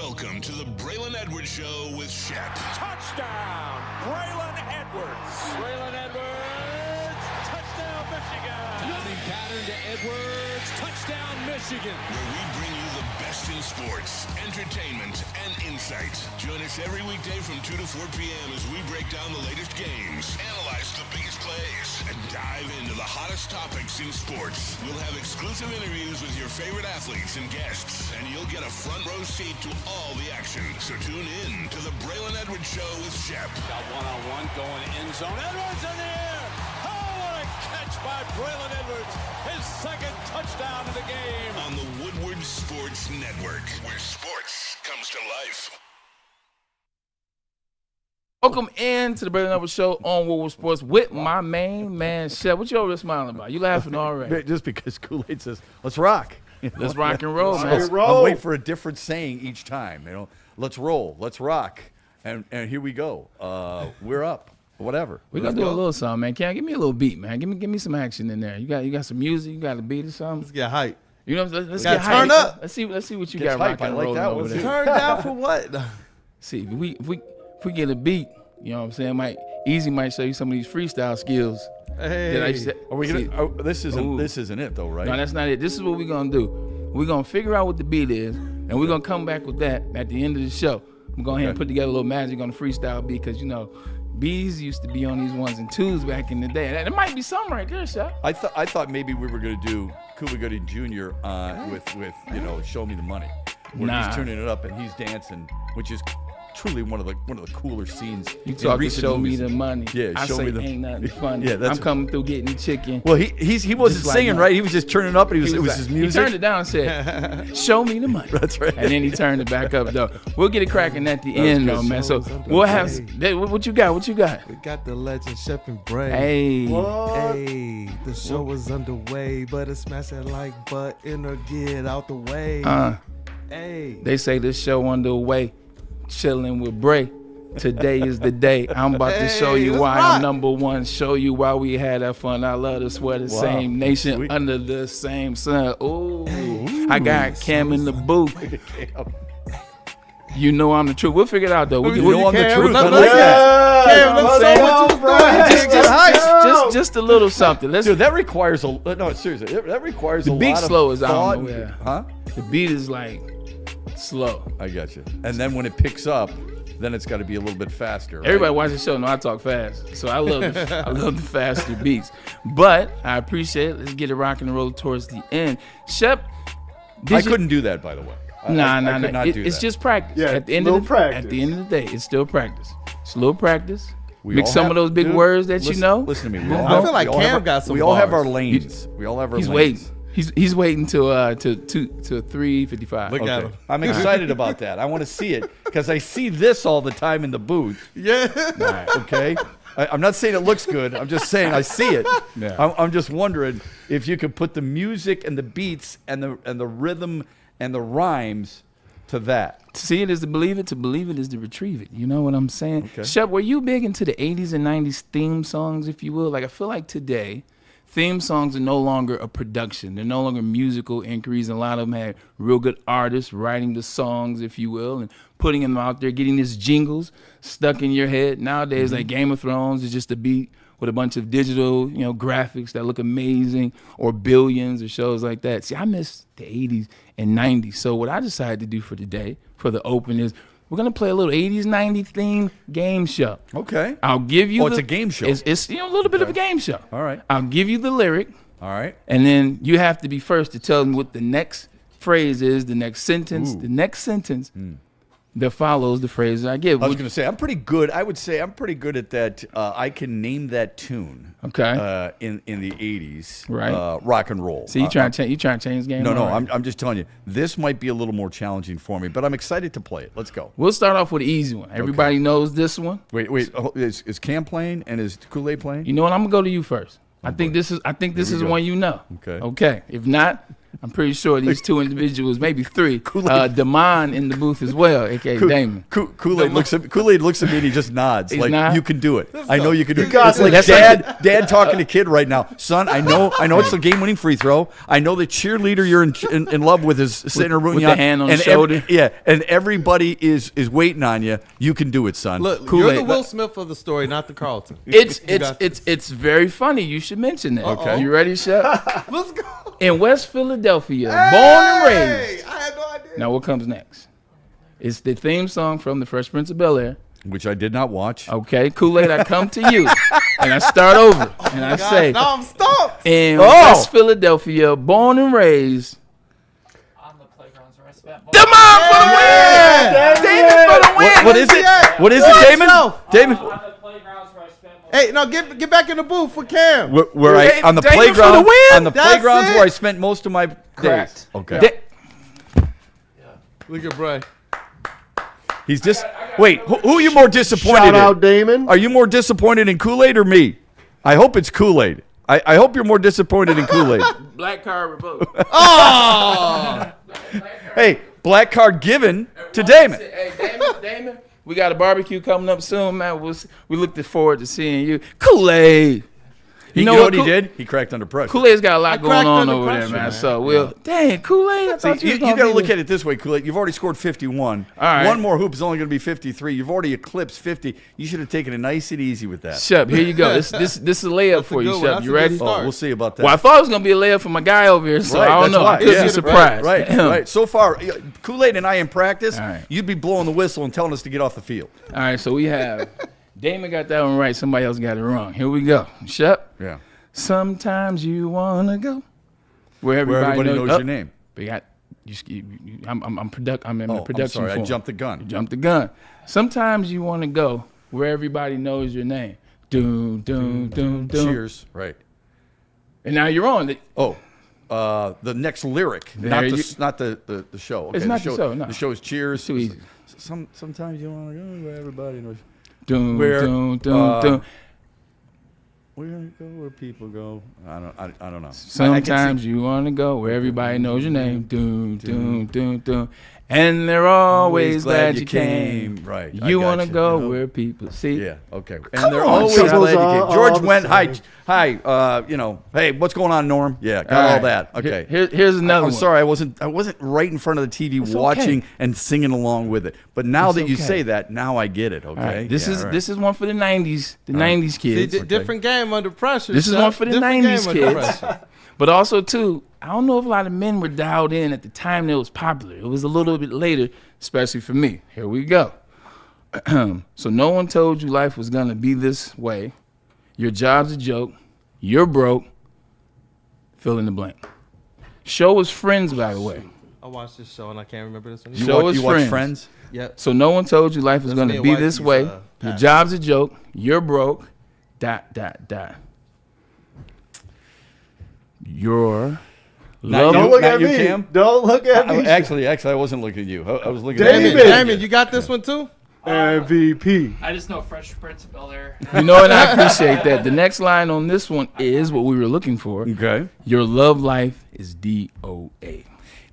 Welcome to the Braylon Edwards Show with Shep. Touchdown, Braylon Edwards. Braylon Edwards, touchdown, Michigan. Passing pattern to Edwards, touchdown, Michigan. Where we bring you the best in sports, entertainment, and insight. Join us every weekday from 2 to 4 p.m. as we break down the latest games, analyze the biggest plays, and dive into the hottest topics in sports. We'll have exclusive interviews with your favorite athletes and guests, and you'll get a front row seat to all the action. So tune in to the Braylon Edwards Show with Shep. Got one-on-one going end zone. Edwards in the air. Oh, what a catch by Braylon Edwards. His second touchdown of the game. On the Woodward Sports Network, where sports comes to life. Welcome in to the Braylon Edwards Show on Woodward Sports with my main man, Shep. What you over there smiling about? You laughing already? Just because Kool-Aid says, let's rock. You know? Let's rock and roll, man. I'm waiting for a different saying each time. You know, let's roll, let's rock. And here we go. We're up. Whatever. We're gonna do a little something, man. Can you give me a little beat, man? Give me some action in there. You got some music, you got a beat or something? Let's get hype. You know, let's Gotta get turn hype. up. Let's see what you Gets got hype. rocking I and like rolling that over one. there. Turn down for what? See, if we get a beat, you know what I'm saying? Easy might show you some of these freestyle skills. Hey. That I just, Are we see, gonna? This isn't it though, right? No, that's not it. This is what we're gonna do. We're gonna figure out what the beat is, and we're gonna come back with that at the end of the show. I'm going ahead and put together a little magic on the freestyle beat because Bees used to be on these 1s and 2s back in the day. There might be some right there, Shep. I thought maybe we were gonna do Cuba Gooding Jr. with Show Me the Money, where he's turning it up and he's dancing, which is truly one of the cooler scenes. You in talking recent show movies. me the money. Yeah, I show say me the ain't nothing funny. Yeah, that's I'm coming through getting the chicken. Well, he wasn't like singing, that. right? He was just turning up, and it was his music. He turned it down and said, show me the money. That's right. And then he turned it back up, though. We'll get it cracking at the end, though, man. So we'll have what you got? What you got? We got the legend Shep and Bray. Hey. Hey, the show was underway, but smash that like button or get out the way. Hey. They say this show underway, chilling with Bray. Today is the day. I'm about to show you let's why rock. I'm number one. Show you why we had that fun. I love to swear the same nation Sweet. under the same sun. Ooh. I got Cam in the booth. You know I'm the truth. We'll figure it out though. I'm the truth. I like Let's that. Cam, let's go with you. Just a little something. Let's. Dude, that requires seriously. That requires The a beat lot of slow is thought. out the way. Huh? The beat is like slow. I got you. And then when it picks up, then it's got to be a little bit faster. Right? Everybody watch the show know I talk fast, so I love the faster beats. But I appreciate it. Let's get it rocking and rolling towards the end. Shep, I couldn't do that, by the way. I could not do It's that. just practice. Yeah, at the end little of the practice. At the end of the day, it's still practice. It's a little practice. We Mix all some have- of those big dude, words that you listen- know. Listen to me. I feel like we all Cam have our- got some We all have our bars. lanes. We all have our He's lanes. waiting. He's waiting till 3:55. Look at him. I'm excited about that. I want to see it because I see this all the time in the booth. Yeah. Okay, I'm not saying it looks good. I'm just saying I see it. Yeah. I'm just wondering if you could put the music and the beats and the rhythm and the rhymes to that. To see it is to believe it is to retrieve it. You know what I'm saying? Okay. Shep, were you big into the 80s and 90s theme songs, if you will? Like, I feel like today, theme songs are no longer a production. They're no longer musical inquiries. And a lot of them had real good artists writing the songs, if you will, and putting them out there, getting these jingles stuck in your head. Nowadays, like Game of Thrones is just a beat with a bunch of digital, graphics that look amazing, or Billions or shows like that. See, I miss the 80s and 90s. So what I decided to do for today, for the open, is we're going to play a little 80s, 90s theme game show. Okay. I'll give you it's a game show. It's a little bit of a game show. All right. I'll give you the lyric, All right. and then you have to be first to tell me what the next phrase is, the next sentence, that follows the phrase I give. I was going to say I'm pretty good. I would say I'm pretty good at that. I can name that tune. Okay. In the 80s. Right. Rock and roll. So you trying to change the game? No, All right. I'm just telling you. This might be a little more challenging for me, but I'm excited to play it. Let's go. We'll start off with an easy one. Everybody knows this one. Wait. Is Cam playing and is Kool-Aid playing? You know what? I'm gonna go to you first. I think this is one you know. Okay. Okay. If not, I'm pretty sure these two individuals, maybe three, Damon in the booth as well, a.k.a. Damon. Kool-Aid looks at me and he just nods. He's like, not? you can do it. I know you can do it. got It's like this. dad talking to kid right now. Son, I know it's the game-winning free throw. I know the cheerleader you're in love with is sitting around with the hand on the shoulder. And everybody is waiting on you. You can do it, son. Look, Kool-Aid. you're the Will Smith of the story, not the Carlton. It's very funny. You should mention that. Okay. You ready, Shep? Let's go. In West Philadelphia, born and raised. I had no idea. Now, what comes next? It's the theme song from The Fresh Prince of Bel-Air. Which I did not watch. Okay, Kool-Aid, I come to you, and I start over, and I say, Now I'm stumped. in West Philadelphia, born and raised. On the playgrounds where I spent most Come on for the win! Damon for the win! What is it? What is it, Damon? Damon? on the playgrounds where I spent most Hey, no, get back in the booth for Cam. Where I on the Damon for the playground win? on the That's playgrounds it. where I spent most of my days. Okay. Look at Bray. He's just wait. Who are you more disappointed Shout in? out, Damon. Are you more disappointed in Kool-Aid or me? I hope it's Kool-Aid. I hope you're more disappointed in Kool-Aid. Black card revoke. Hey, black card given to Damon. Hey, Damon, we got a barbecue coming up soon, man. We look forward to seeing you. Kool-Aid. You know what he did? He cracked under pressure. Kool-Aid's got a lot going cracked on under over there, pressure, man. man. So dang, Kool-Aid. I thought You got to look at it this way, Kool-Aid. You've already scored 51. All right. One more hoop is only going to be 53. You've already eclipsed 50. You should have taken it nice and easy with that. Shep, here you go. This is a layup for you, good one. Shep. That's You a good ready? start. Oh, we'll see about that. Well, I thought it was gonna be a layup for my guy over here, so Right, I don't that's know. why. I could Yeah. be surprised. Right. So far, Kool-Aid and I in practice, All right. you'd be blowing the whistle and telling us to get off the field. All right, so we have Damon got that one right. Somebody else got it wrong. Here we go. Shep. Yeah. Sometimes you wanna go where everybody, knows your name. But you got, I'm in the I'm production sorry, I form. jumped the gun. You jumped the gun. Sometimes you wanna go where everybody knows your name. Doom, doom, doom, doom. Cheers. Right. And now you're on. The next lyric, not the show. Okay, It's not the show, no. The show is Cheers. Too easy. Sometimes you want to go where everybody knows. Doom, Where, doom, doom, doom. Where go where people go. I don't know. Sometimes you want to go where everybody knows your name. Doom, doom, doom, doom. And they're always glad you came. Right. You want to go where people see. Yeah. Okay. Come And they're on, always Chuck. glad you came. All George the went. same. Hi. Hey, what's going on, Norm? Yeah. Got all right. that. Okay. Here's another I'm one. sorry, I wasn't right in front of the TV watching okay. and singing along with it. But now that you okay. say that, now I get it. Okay. All right. This Yeah, all right. is one for the 90s, the 90s kids. Different game under pressure. This is Shep. one for the Different 90s game under kids. pressure. But also, too, I don't know if a lot of men were dialed in at the time that it was popular. It was a little bit later, especially for me. Here we go. So no one told you life was going to be this way. Your job's a joke. You're broke. Fill in the blank. Show was Friends, by the way. I watched this show and I can't remember this one. Show is You watch Friends. Friends? Yep. So no one told you life was That's going me to and be Whitey's, this way. Your pastor. job's a joke. You're broke. ... Your love. Don't look Not at you, me. Cam? Don't look at me. Actually, I wasn't looking at you. I was looking Damon. at Damon, you got this one too? MVP. I just know Fresh Prince of Bel-Air. You know, and I appreciate that. The next line on this one is what we were looking for. Okay. Your love life is DOA.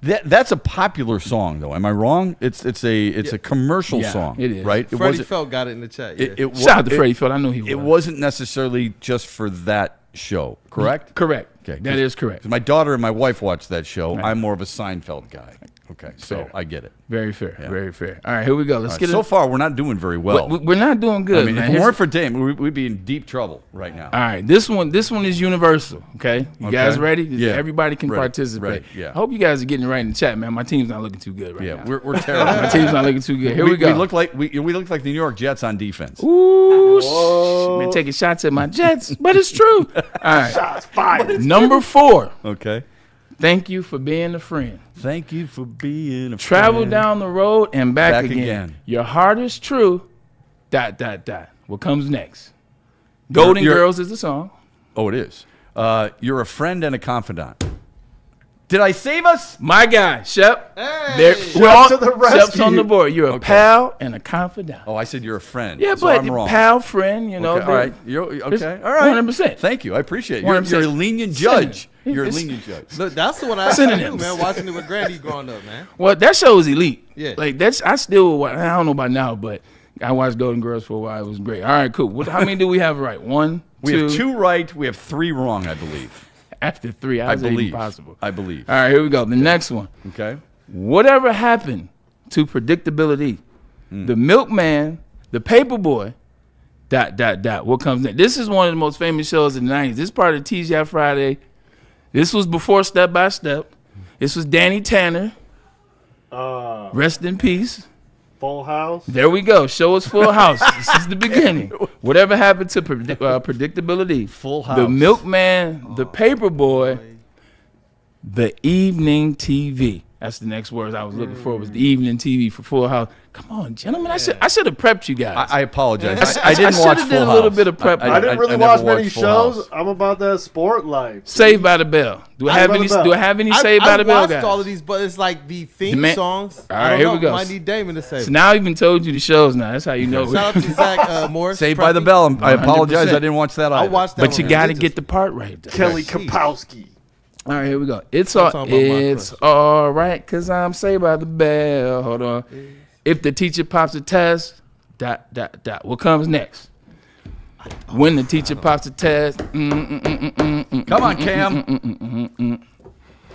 That's a popular song, though. Am I wrong? It's a commercial Yeah, song. it is. Right. Freddie Felt got it in the chat. Yeah. Shout out to Freddie Feld. I knew he would. It wasn't necessarily just for that show, correct? Correct. Okay, That is correct. 'Cause my daughter and my wife watch that show. Right. I'm more of a Seinfeld guy. Okay, so Fair. I get it. Very fair. Very fair. All right, here we go. Let's get So it. far, we're not doing very well. We're not doing good, I mean, man. if it Here's- weren't for Dame, we'd be in deep trouble right now. All right, this one is universal. Okay, you guys ready? Yeah. Everybody can Ready. participate. Ready. Yeah. I hope you guys are getting it right in the chat, man. My team's not looking too good right Yeah, now. we're terrible. My team's not looking too good. Here we go. We look like we look like the New York Jets on defense. Ooh, been taking shots at my Jets, but it's true. All right, Shots fired. number 4. Okay. Thank you for being a friend. Thank you for being a Travel friend. down the road and back, Back again. again. Your heart is true. ... What comes next? Golden You're- Girls is the song. Oh, it is. You're a friend and a confidant. Did I save us? My guy, Shep. Hey. Shep to the rescue. Shep's on the board. You're a pal and a confidant. Oh, I said you're a friend. Yeah, so but I'm wrong. pal, friend, you know. Okay, all right. You're okay. All right. 100%. Thank you. I appreciate it. You're a 100%. lenient judge. You're a It's- lenient judge. Look, that's the one I used to do, Synonyms. man. Watching it with Grandy growing up, man. Well, that show was elite. Yeah. Like, I still, I don't know about now, but I watched Golden Girls for a while. It was great. All right, cool. How many do we have right? One, We two. have 2 right. We have 3 wrong, I believe. After 3, I how's that even believe. possible? I believe. All right, here we go. The next one. Okay. Whatever happened to predictability? The milkman, the paper boy, ... What comes next? This is one of the most famous shows in the 90s. This is part of TGI Friday. This was before Step by Step. This was Danny Tanner. Rest in peace. Full House. There we go. Show us Full House. This is the beginning. Whatever happened to predictability? Full House. The milkman, the paper boy, the evening TV. That's the next words I was looking for, was the evening TV for Full House. Come on, gentlemen. I should have prepped you guys. I apologize. I I didn't should watch have Full did House. a little bit of prep. I didn't really never watch many watched Full shows. House. I'm about that sport life. Saved by the Bell. Do I have any? Saved by the Bell. Do I have any Saved by the I Bell watched guys? all of these, but it's like the theme songs. All I right, don't here know. we go. Might need Damon to say. So now I even told you the shows. Now that's how you know. Shout out to Zach Morris. Saved by the Bell. I apologize. 100%. I didn't watch that either. I watched that But one you got to religiously. get the part right. Though. Kelly Kapowski. All right, here we go. It's talking about my crush. all right, cause I'm Saved by the Bell. Hold on. If the teacher pops a test, ... What comes next? When the teacher pops a test. Come on, Cam.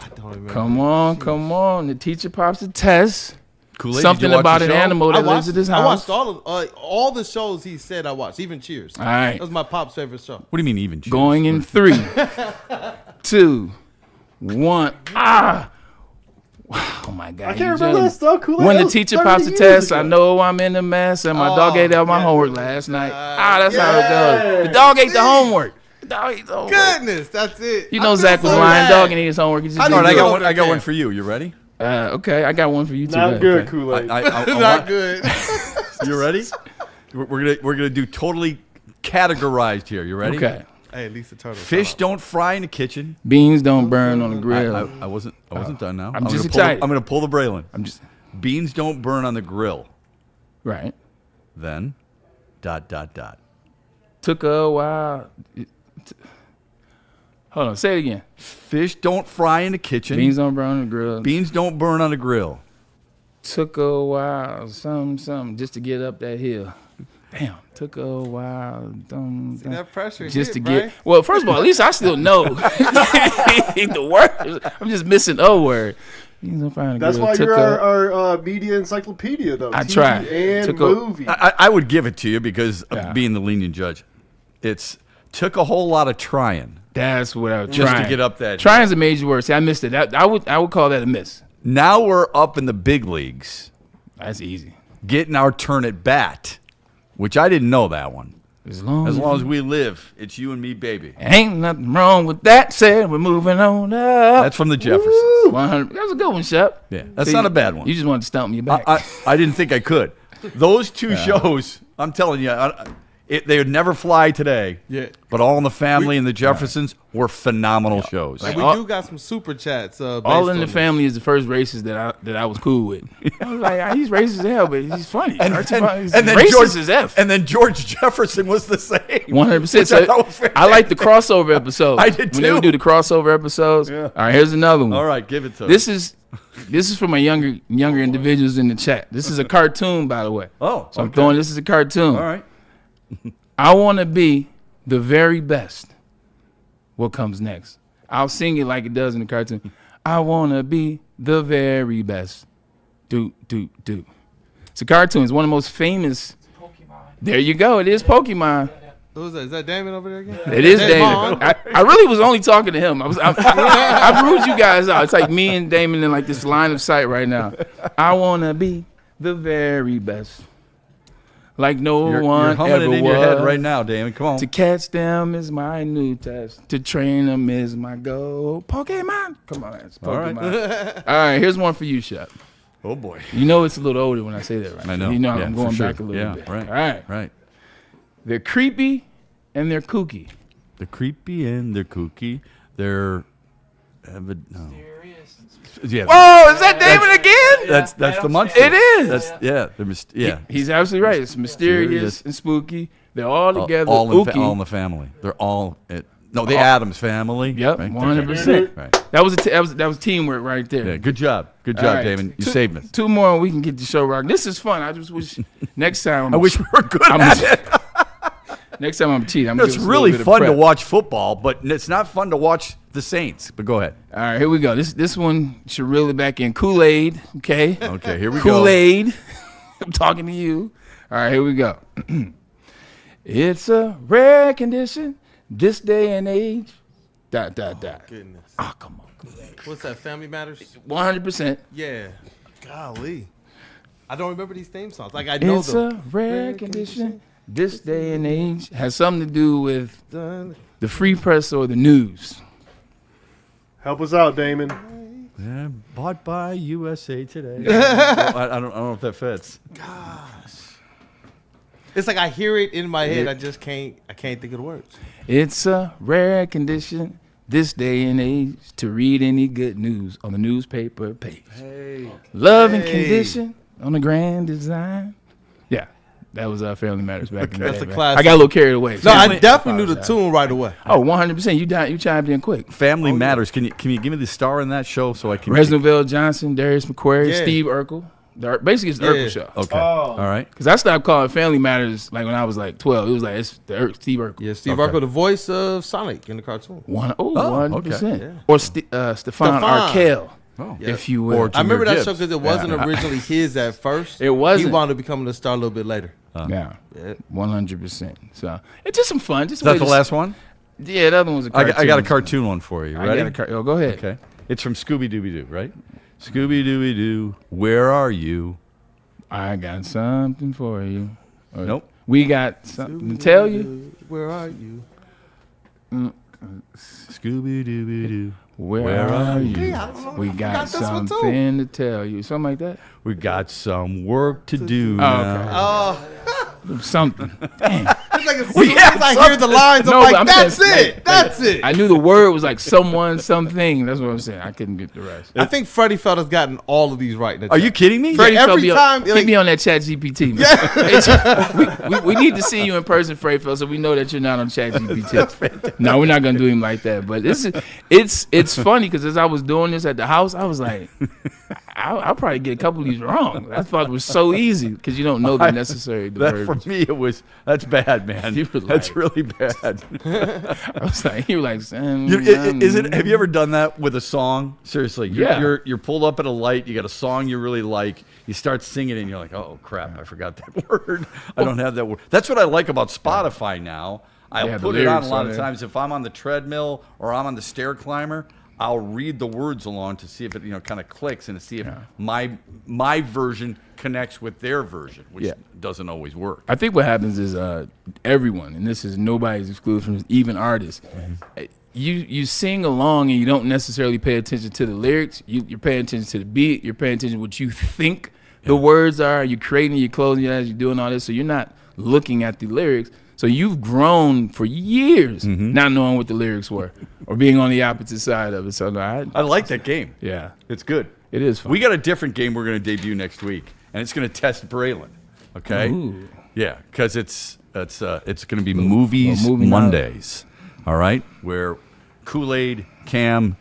I don't remember. Come on. The teacher pops a test. Kool-Aid, did Something you watch about the an show? animal that lives at his I house. watched all the shows he said I watched, even Cheers. All right. That was my pop's favorite show. What do you mean even? Cheers? Going in 3, 2, 1. Oh my God! I can't remember that stuff. Kool-Aid, When that the was teacher 30 pops a years test, ago. I know I'm in a mess, and my dog ate out my homework last night. That's how it yeah. goes. The dog ate the homework. The dog ate the homework. Goodness, that's it. You know I feel Zach was so lying, bad. dog, and ate his homework. He just All right, didn't do I it. got one. I got one for you. You ready? Okay, I got one for you too. Not man. good, Okay. Kool-Aid. Not good. You ready? We're gonna do totally categorized here. You ready? Okay. Hey, Lisa Turtle. Fish don't fry in the kitchen. Beans don't burn on the grill. I wasn't done now. I'm just gonna pull excited. I'm gonna pull the Braylon. I'm just Beans don't burn on the grill. right. Then, ... Took a while. Hold on. Say it again. Fish don't fry in the kitchen. Beans don't burn on the grill. Beans don't burn on the grill. Took a while. Something just to get up that hill. Damn. Took a while. See that pressure Just hit, to get. Bray? Well, first of all, at least I still know the word. I'm just missing a word. That's why you're our media encyclopedia, though. I TV tried. and Took a- movie. I would give it to you because of Yeah. being the lenient judge. It's took a whole lot of trying That's what I was just trying to get up that. Trying's a major word. See, I missed it. I would call that a miss. Now we're up in the big leagues, That's easy. getting our turn at bat, which I didn't know that one. As long As we live, it's you and me, baby. ain't nothing wrong with that. Said we're moving on up. That's from the Jeffersons. 100. That was a good one, Shep. Yeah, that's See, not a bad one. You just wanted to stump me back. I didn't think I could. Those two shows, I'm telling you, they would never fly today. Yeah. But All in the Family and the Jeffersons were phenomenal shows. And we all- do got some super chats. All based in the on Family is the first racist that I was cool with. I was like, he's racist as hell, but he's funny. And He's then racist George, as F. And then George Jefferson was the same. 100%. Which I thought was So I like the crossover episodes. I did When they would too. do the crossover episodes. Yeah. All right, here's another one. All right, give it to This is for my younger individuals in the chat. This is a cartoon, by the way. Oh, So I'm okay. throwing this as a cartoon. All right. I want to be the very best. What comes next? I'll sing it like it does in the cartoon. I want to be the very best. Do. It's a cartoon. It's one of the most famous. There you go. It is Pokemon. Who's that? Is that Damon over there again? It is Damon. Damon. I really was only talking to him. I ruled you guys out. It's like me and Damon in like this line of sight right now. I want to be the very best. Like no You're one humming ever it in was. your head right now, Damon. Come on. To catch them is my new test. To train them is my goal. Pokemon. Come on, it's All right. Pokemon. All right, here's one for you, Shep. Oh, boy. You know it's a little older when I say that, right? I know. You know Yeah, I'm for going sure. back a little Yeah, bit. right. All right. Right. They're creepy and they're kooky. They're creepy and they're kooky. They're... No. Yeah. Whoa, is that Damon again? That's the Munster. It is. He's absolutely right. It's mysterious and spooky. They're all together. All in the family. They're all the Addams family. Yep, right? 100%. Right. That was teamwork right there. Yeah, good job, right. Damon. You saved me. 2 more, and we can get the show rocking. This is fun. I just wish next time. I wish we were good at it. Next time I'm cheating. It's really fun to watch football, but it's not fun to watch the Saints. But go ahead. All right, here we go. This one should reel it back in. Kool-Aid, okay? Okay, here we go. Kool-Aid. I'm talking to you. All right, here we go. It's a rare condition this day and age. ... Goodness. Oh, come on. What's that? Family Matters? 100%. Yeah. Golly. I don't remember these theme songs. Like I know it's them. a rare condition this day and age. Has something to do with the free press or the news. Help us out, Damon. Yeah, bought by USA Today. I don't know if that fits. Gosh. It's like I hear it in my head. I can't think of the words. It's a rare condition this day and age to read any good news on the newspaper page. Hey. Love and condition on the grand design. Yeah, that was Family Matters back in the day. That's a man. classic. I got a little carried away. No, I definitely knew the tune right away. Oh, 100%. You chimed in quick. Family Matters. Can you give me the star in that show so I can? Reznor Johnson, Darius McQuarrie, Yeah. Steve Urkel. Basically, it's the Urkel show. Okay. All right. Because I stopped calling Family Matters like when I was like 12. It was like it's Steve Urkel. Yeah, Steve Urkel, the voice of Sonic in the cartoon. 100%. okay. Yeah. Or Stephon Arkell, if you will. I remember that Gibbs. show because it wasn't originally his at first. It wasn't. He wound up becoming a star a little bit later. Yeah, 100%. So it's just some fun. Just Is that the last one? Yeah, the other one was a cartoon. I got a cartoon one for you. Ready? Go ahead. Okay. It's from Scooby-Dooby-Doo, right? Scooby-Dooby-Doo, where are you? I got something for you. Nope. We got something to tell you. Where are you? Scooby-Dooby-Doo, Where are you? We got got this one, too. something to tell you. Something like that. we got some work to do Oh, now. okay. Something. Dang. It's like as soon as I hear the lines, I'm No, like, but I'm that's saying, it. That's it. I knew the word was like someone, something. That's what I'm saying. I couldn't get the rest. I think Freddie Felt has gotten all of these right. In the Are chat. you kidding me? Freddie every Feld time, he like- be on that Chat GPT. Man. we need to see you in person, Freddie Feld, so we know that you're not on Chat GPT. No, we're not gonna do him like that. But it's funny because as I was doing this at the house, I was like, I'll probably get a couple of these wrong. I thought it was so easy because you don't know the necessary That words. for me, that's bad, man. You were That's like- really bad. I was like, you were like, Have you ever done that with a song? Seriously, you're pulled up at a light. You got a song you really like. You start singing it, and you're like, oh crap, I forgot that word. I don't have that word. That's what I like about Spotify now. I'll put it on a lot of times. If I'm on the treadmill or I'm on the stair climber, I'll read the words along to see if it kind of clicks and to see if my version connects with their version, which doesn't always work. I think what happens is everyone, and this is nobody's exclusive, even artists, you sing along and you don't necessarily pay attention to the lyrics. You're paying attention to the beat. You're paying attention to what you think the words are. You're creating, you're closing your eyes, you're doing all this. So you're not looking at the lyrics. So you've grown for years not knowing what the lyrics were or being on the opposite side of it. So no, I like that game. Yeah. It's good. It is fun. We got a different game we're going to debut next week, and it's going to test Braylon. Okay? Ooh. Yeah, because it's going to be Movies movie Mondays. All right? Where Kool-Aid, Cam,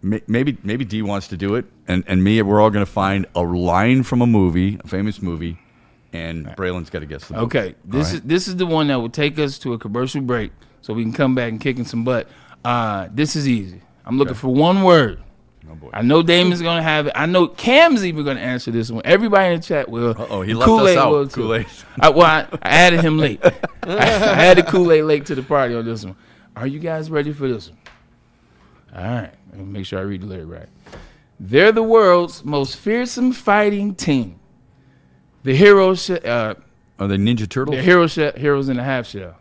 maybe D wants to do it, and me, we're all going to find a line from a movie, a famous movie, and Braylon's got to guess the movie. Okay, this is the one that will take us to a commercial break, so we can come back and kick in some butt. This is easy. I'm looking for one word. Oh boy. I know Damon's gonna have it. I know Cam's even gonna answer this one. Everybody in the chat will. He left Kool-Aid us out. will too. Kool-Aid. I added him late. I added Kool-Aid late to the party on this one. Are you guys ready for this one? All right. Let me make sure I read the lyric right. They're the world's most fearsome fighting team. The heroes. Are they Ninja Turtles? They're heroes in a half shell.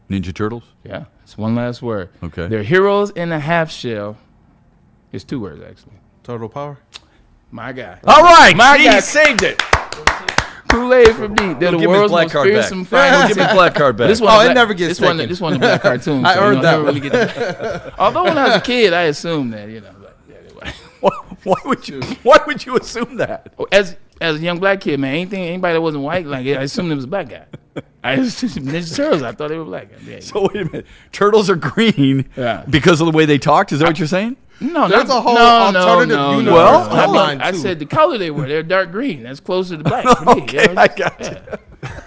Ninja Turtles? Yeah, it's one last word. Okay. They're heroes in a half shell. It's 2 words, actually. Turtle Power. My guy. All right. My guy saved it. Kool-Aid for me. They're the Give me his world's black most card back. fearsome fighting Give me team. his black card back. This one, Oh, it never gets taken. This one, a black cartoon. I so earned you that don't one. really get Although when I was a kid, I assumed that, but anyway. Why would you assume that? As a young black kid, man, anybody that wasn't white, like I assumed it was a black guy. I assumed Ninja Turtles. I thought they were black guys. Yeah. So wait a minute, turtles are green because of the way they talked. Is that what you're saying? No, there's a whole alternative universe. Well, hold on. I said the color they were. They're dark green. That's closer to black for me. Okay, I got you.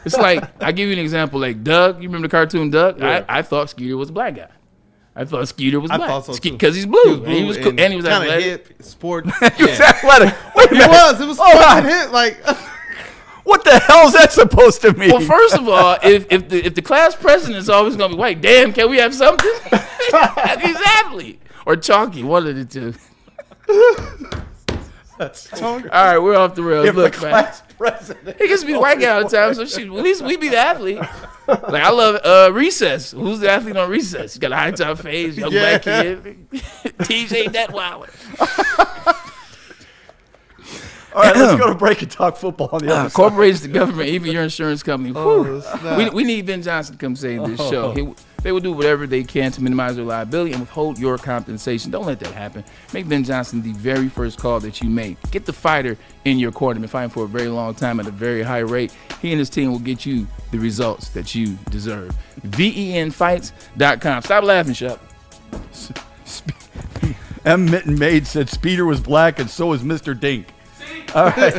It's like, I give you an example. Like Doug, you remember the cartoon Doug? Yeah. I thought Skeeter was a black guy. I thought Skeeter was black. I thought so too. Because he's blue. He was cool, and he was kind of athletic. hip, sport. He was athletic. Wait a He minute. was. It was fucking hit. Like, What the hell is that supposed to mean? Well, first of all, if the class president is always going to be white, damn, can we have something? Exactly. Or Chalky, one of the two. All right, we're off the rails. If Look, the class president, he gets to be the white guy all the time, so at least we be the athlete. Like I love Recess. Who's the athlete on Recess? You got a high top face, young black kid. TJ that wild. All right, let's go to break and talk football on the other side. Corporations, the government, even your insurance company. snap. We need Ben Johnson to come save this show. They will do whatever they can to minimize their liability and withhold your compensation. Don't let that happen. Make Ben Johnson the very first call that you make. Get the fighter in your corner. Been fighting for a very long time at a very high rate. He and his team will get you the results that you deserve. VENfights.com. Stop laughing, Shep. M. Mitten Maid said Speeder was black and so is Mr. Dink. All right.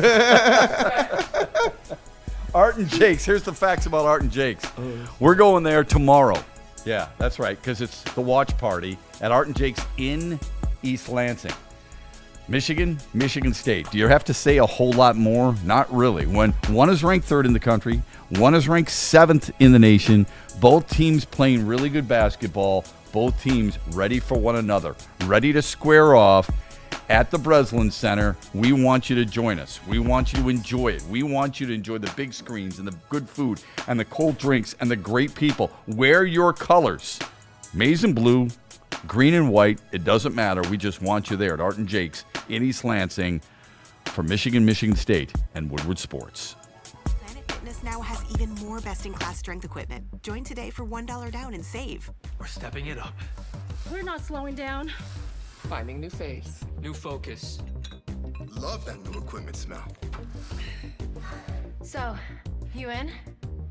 Art and Jake's. Here's the facts about Art and Jake's. We're going there tomorrow. Yeah, that's right, because it's the watch party at Art and Jake's in East Lansing. Michigan State. Do you have to say a whole lot more? Not really. When one is ranked 3rd in the country, one is ranked 7th in the nation, both teams playing really good basketball, both teams ready for one another, ready to square off at the Breslin Center. We want you to join us. We want you to enjoy it. We want you to enjoy the big screens and the good food and the cold drinks and the great people. Wear your colors. Maize and blue, green and white. It doesn't matter. We just want you there at Art and Jake's in East Lansing for Michigan State and Woodward Sports. Planet Fitness now has even more best-in-class strength equipment. Join today for $1 down and save. We're stepping it up. We're not slowing down. Finding new faith, new focus. Love that new equipment smell. So, you in?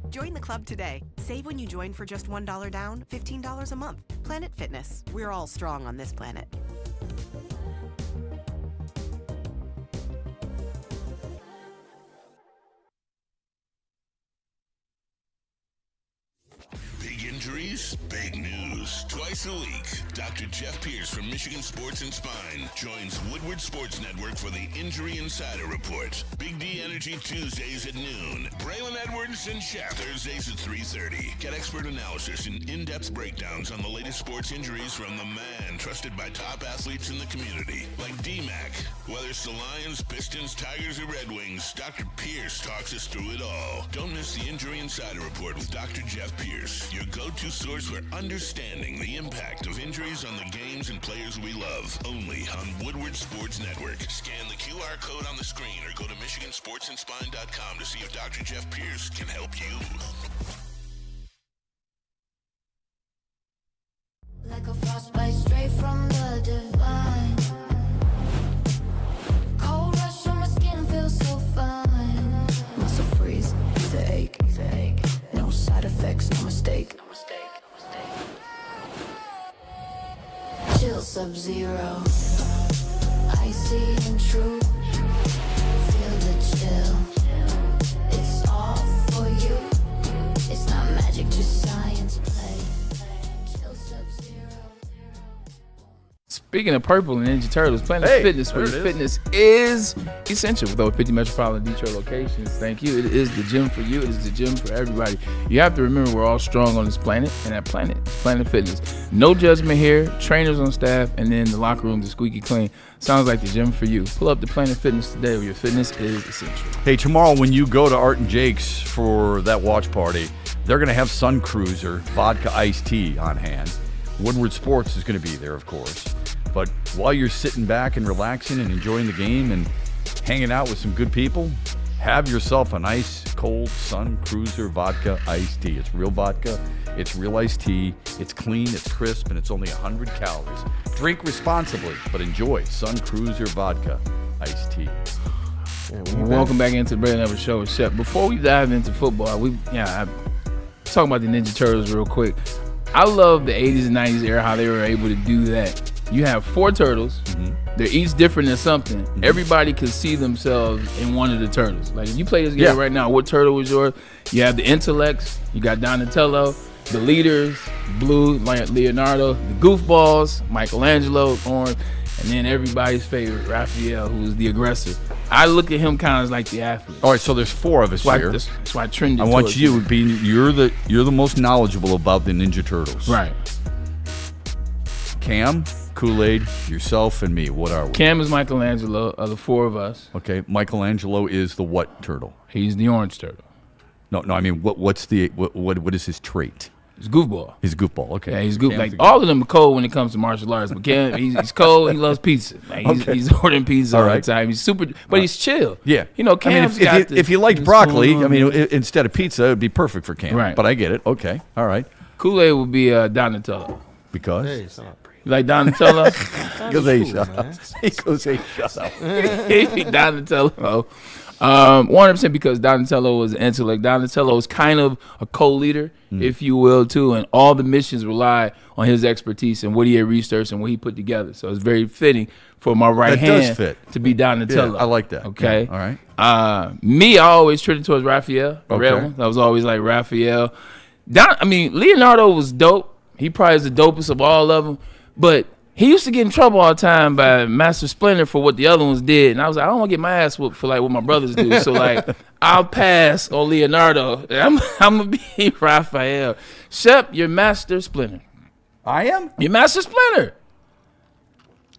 Join the club today. Save when you join for just $1 down, $15 a month. Planet Fitness. We're all strong on this planet. Big injuries, big news. Twice a week, Dr. Jeff Pierce from Michigan Sports and Spine joins Woodward Sports Network for the Injury Insider Report. Big D Energy Tuesdays at noon. Braylon Edwards and Shepard Thursdays at 3:30. Get expert analysis and in-depth breakdowns on the latest sports injuries from the man trusted by top athletes in the community, like D-Mac. Whether it's the Lions, Pistons, Tigers, or Red Wings, Dr. Pierce talks us through it all. Don't miss the Injury Insider Report with Dr. Jeff Pierce, your go-to source for understanding the impact of injuries on the games and players we love. Only on Woodward Sports Network. Scan the QR code on the screen or go to MichiganSportsandSpine.com to see if Dr. Jeff Pierce can help you. Like a frostbite straight from the divine. Cold rush on my skin feels so fine. Muscle freeze, it's an ache. No side effects, no mistake. Chill Sub-Zero, icy and true. Feel the chill. It's all for you. It's not magic, just science play. Chill Sub-Zero. Speaking of purple and Ninja Turtles, Planet Fitness, where fitness is essential with over 50 metropolitan Detroit locations. Thank you. It is the gym for you. It is the gym for everybody. You have to remember we're all strong on this planet, and that planet is Planet Fitness. No judgment here. Trainers on staff, and then the locker rooms are squeaky clean. Sounds like the gym for you. Pull up the Planet Fitness today where your fitness is essential. Hey, tomorrow when you go to Art and Jake's for that watch party, they're going to have Sun Cruiser vodka iced tea on hand. Woodward Sports is going to be there, of course. But while you're sitting back and relaxing and enjoying the game and hanging out with some good people, Have yourself a nice, cold Sun Cruiser vodka iced tea. It's real vodka. It's real iced tea. It's clean, it's crisp, and it's only 100 calories. Drink responsibly, but enjoy Sun Cruiser vodka iced tea. Welcome back into the Braylon Edwards Show with Shep. Before we dive into football, I'm talking about the Ninja Turtles real quick. I love the 80s and 90s era, how they were able to do that. You have 4 turtles. Mm-hmm. They're each different in something. Mm-hmm. Everybody can see themselves in one of the turtles. Like, if you play this game right now, what turtle was yours? You have the intellects. You got Donatello. The leaders, Blue, like Leonardo. The goofballs, Michelangelo, Orange. And then everybody's favorite, Raphael, who's the aggressor. I look at him kind of like the athlete. All right, so there's 4 of us here. That's why I trended. I want you to be you're the most knowledgeable about the Ninja Turtles. Right. Cam, Kool-Aid, yourself, and me. What are we? Cam is Michelangelo of the 4 of us. Okay, Michelangelo is the what turtle? He's the orange turtle. No. I mean, what is his trait? He's goofball. He's goofball. Okay. Yeah, he's goofball. Like, all of them are cold when it comes to martial arts. But Cam, he's cold. He loves pizza. Like, he's ordering pizza all the time. He's super, but he's chill. Yeah. You know, Cam's if you liked broccoli, instead of pizza, it'd be perfect for Cam. Right. But I get it. Okay. All right. Kool-Aid would be Donatello. Because? Hey, stop. You like Donatello? Because they shut up. He goes, hey, shut up. Donatello. 100% because Donatello was an intellect. Donatello is kind of a co-leader, if you will, too, and all the missions rely on his expertise and what he had researched and what he put together. So it's very fitting for my right hand to be Donatello. Yeah, I like that. Okay. Yeah, all right. Me, I always trended towards Raphael. Okay. I was always like Raphael. Leonardo was dope. He probably is the dopest of all of them, but he used to get in trouble all the time by Master Splinter for what the other ones did. And I was like, I don't want to get my ass whooped for like what my brothers do. So like, I'll pass on Leonardo. I'm going to be Raphael. Shep, you're Master Splinter. I am? You're Master Splinter.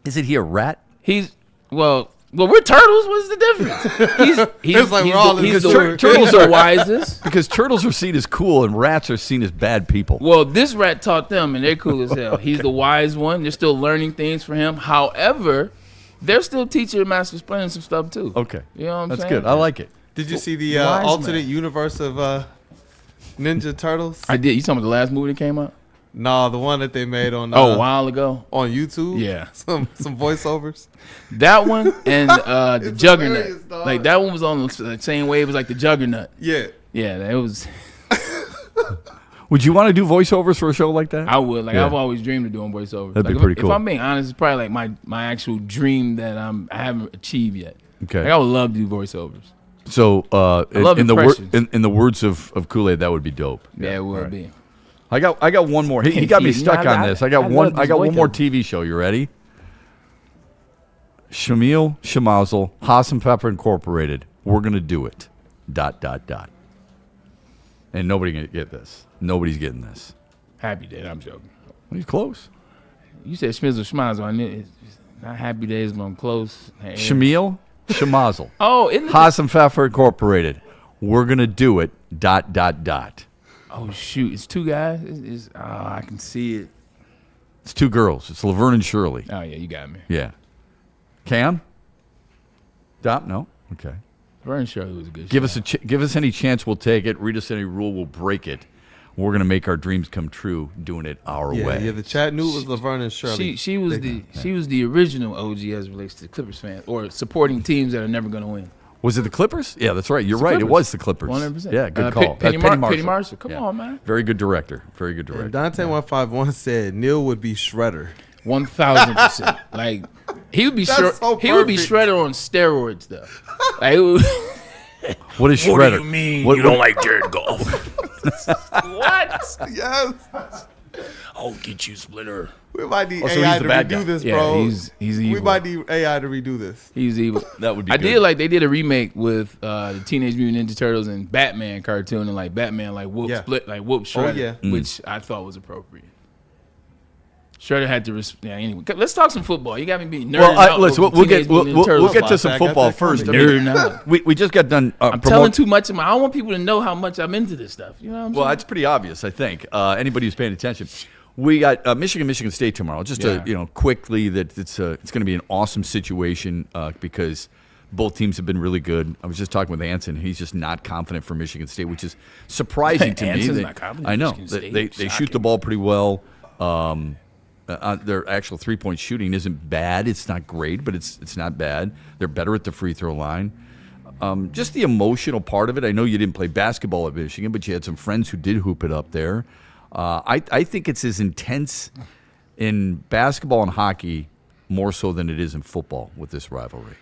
Isn't he a rat? Well, we're turtles. What's the difference? Turtles are wisest. Because turtles are seen as cool and rats are seen as bad people. Well, this rat taught them, and they're cool as hell. He's the wise one. They're still learning things from him. However, they're still teaching Master Splinter some stuff, too. Okay. You know what I'm saying? That's good. I like it. Did you see the alternate universe of Ninja Turtles? I did. You talking about the last movie that came out? No, the one that they made on a while ago on YouTube. Yeah, some voiceovers. That one and the Juggernaut. Like that one was on the same wave as like the Juggernaut. Yeah, it was. Would you want to do voiceovers for a show like that? I would. Like I've always dreamed of doing voiceovers. That'd be pretty cool. If I'm being honest, it's probably like my actual dream that I haven't achieved yet. Okay, like, I would love to do voiceovers. So in the words of Kool-Aid, that would be dope. Yeah, it would be. I got one more. He got me stuck on this. I got one more TV show. You ready? Shamil Shemazel, Haas and Pepper Incorporated. We're gonna do it. ... And nobody gonna get this. Nobody's getting this. Happy Day. I'm joking. Well, you're close. You said Schmizzle Schmazel. I knew it's not Happy Days, but I'm close. Shamil Shemazel. Haas and Pfeffer Incorporated. We're gonna do it. ... Oh shoot! It's 2 guys. I can see it. It's 2 girls. It's Laverne and Shirley. Oh yeah, you got me. Yeah. Cam? Dop? No. Okay. Laverne and Shirley was a good. Give us any chance, we'll take it. Read us any rule, we'll break it. We're gonna make our dreams come true, doing it our way. Yeah. The chat knew it was Laverne and Shirley. She was the original OG as it relates to Clippers fans or supporting teams that are never gonna win. Was it the Clippers? Yeah, that's right. You're right. It was the Clippers. 100%. Yeah, good call. Penny Marshall. Come on, man. Very good director. Very good director. Dante151 said Neil would be Shredder. 1000%. Like he would be he would be Shredder on steroids though. Like what is Shredder? What do you mean you don't like Jared Goff? What? Yes. I'll get you, Splinter. We might need AI to redo this, bro. Yeah, he's evil. We might need AI to redo this. He's evil. That would be I good. They did a remake with the Teenage Mutant Ninja Turtles and Batman cartoon, and like Batman whoop Shredder, which I thought was appropriate. Shredder had to anyway. Let's talk some football. You got me being nerding out. We'll get to some football first. We just got done. I'm telling too much of I don't want people to know how much I'm into this stuff. You know what I'm saying? Well, that's pretty obvious, I think. Anybody who's paying attention. We got Michigan State tomorrow. Just to quickly that it's going to be an awesome situation because Both teams have been really good. I was just talking with Anson. He's just not confident for Michigan State, which is surprising to me. Anson's not confident. I know. Michigan State. They shoot the ball pretty well. Their actual three-point shooting isn't bad. It's not great, but it's not bad. They're better at the free throw line. Just the emotional part of it. I know you didn't play basketball at Michigan, but you had some friends who did hoop it up there. I think it's as intense in basketball and hockey more so than it is in football with this rivalry.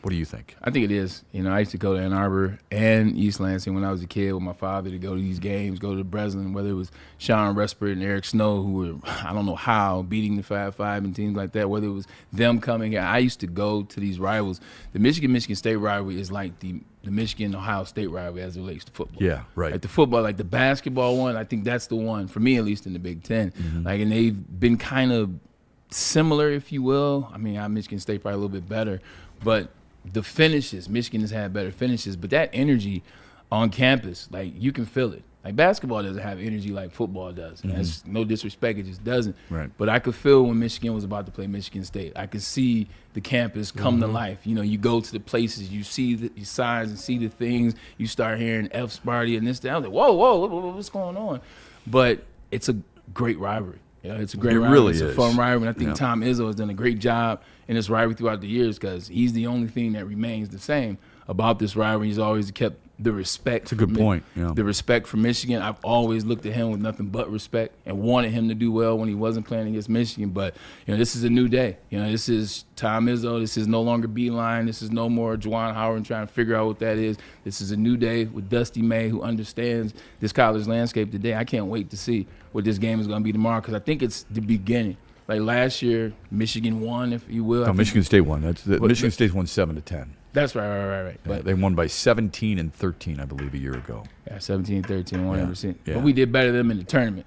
What do you think? I think it is. I used to go to Ann Arbor and East Lansing when I was a kid with my father to go to these games, go to Breslin, whether it was Sean Respert and Eric Snow, who were, I don't know how, beating the 5-5 and teams like that, whether it was them coming here. I used to go to these rivals. The Michigan State rivalry is like the Michigan-Ohio State rivalry as it relates to football. Yeah, right. Like the football, like the basketball one, I think that's the one, for me at least, in the Big Ten. And they've been kind of similar, if you will. I mean, Michigan State probably a little bit better, but the finishes, Michigan has had better finishes, but that energy on campus, like, you can feel it. Like, basketball doesn't have energy like football does. And that's no disrespect, it just doesn't. Right. But I could feel when Michigan was about to play Michigan State. I could see the campus come to life. You go to the places, you see the signs and see the things. You start hearing F Sparty and this, that. I was like, whoa, what's going on? But it's a great rivalry. It's a great rivalry. Really it's is. a fun rivalry. And I think Tom Izzo has done a great job in this rivalry throughout the years because he's the only thing that remains the same about this rivalry. He's always kept the respect. That's a good point. Yeah. The respect for Michigan. I've always looked at him with nothing but respect and wanted him to do well when he wasn't playing against Michigan. But this is a new day. This is Tom Izzo. This is no longer Beeline. This is no more Juwan Howard trying to figure out what that is. This is a new day with Dusty May, who understands this college landscape today. I can't wait to see what this game is going to be tomorrow because I think it's the beginning. Like last year, Michigan won, if you will. No, Michigan State won. Michigan State won 7-10. That's right. But they won by 17 and 13, I believe, a year ago. Yeah, 17, 13, 100%. Yeah. But we did better than them in the tournament.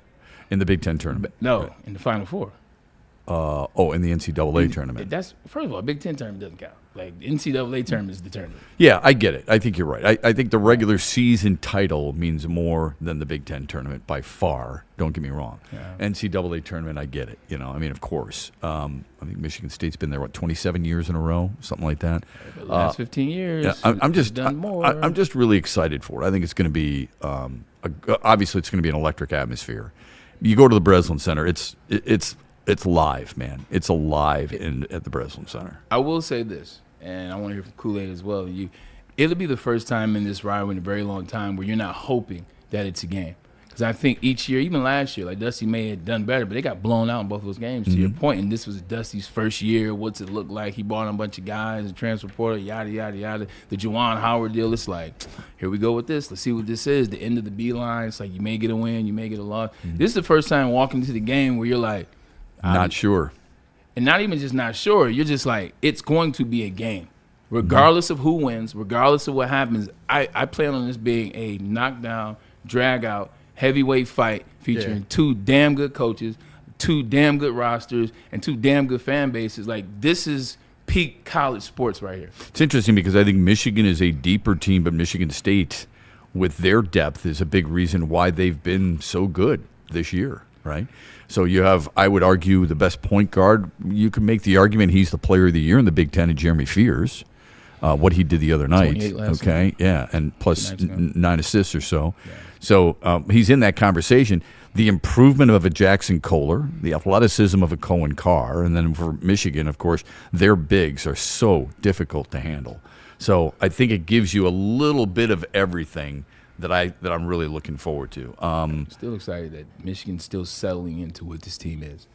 In the Big Ten tournament? No, in the Final Four. In the NCAA tournament. That's first of all, Big Ten tournament doesn't count. Like the NCAA tournament is the tournament. Yeah, I get it. I think you're right. I think the regular season title means more than the Big Ten tournament by far. Don't get me wrong. Yeah. NCAA tournament, I get it. Of course. I think Michigan State's been there 27 years in a row, something like that. The last 15 years. Yeah, I'm just really excited for it. I think it's going to be obviously it's going to be an electric atmosphere. You go to the Breslin Center, it's live, man. It's alive at the Breslin Center. I will say this, and I want to hear from Kool-Aid as well. It'll be the first time in this rivalry in a very long time where you're not hoping that it's a game. Because I think each year, even last year, like Dusty May had done better, but they got blown out in both of those games, to your point. And this was Dusty's first year. What's it look like? He brought in a bunch of guys, the transfer portal, yada, yada, yada. The Juwan Howard deal, it's like, here we go with this. Let's see what this is. The end of the Beeline. It's like you may get a win, you may get a loss. This is the first time walking into the game where you're like, not sure. And not even just not sure. You're just like, it's going to be a game. Regardless of who wins, regardless of what happens, I plan on this being a knockdown, drag-out, heavyweight fight featuring two damn good coaches, two damn good rosters, and two damn good fan bases. Like, this is peak college sports right here. It's interesting because I think Michigan is a deeper team, but Michigan State, with their depth, is a big reason why they've been so good this year, right? So you have, I would argue, the best point guard. You can make the argument he's the player of the year in the Big Ten, and Jeremy Fears, what he did the other night. Okay, yeah, and plus 9 assists or so. Yeah. So he's in that conversation. The improvement of a Jackson Kohler, the athleticism of a Cohen Carr, and then for Michigan, of course, their bigs are so difficult to handle. So I think it gives you a little bit of everything that I'm really looking forward to. I'm still excited that Michigan's still settling into what this team is.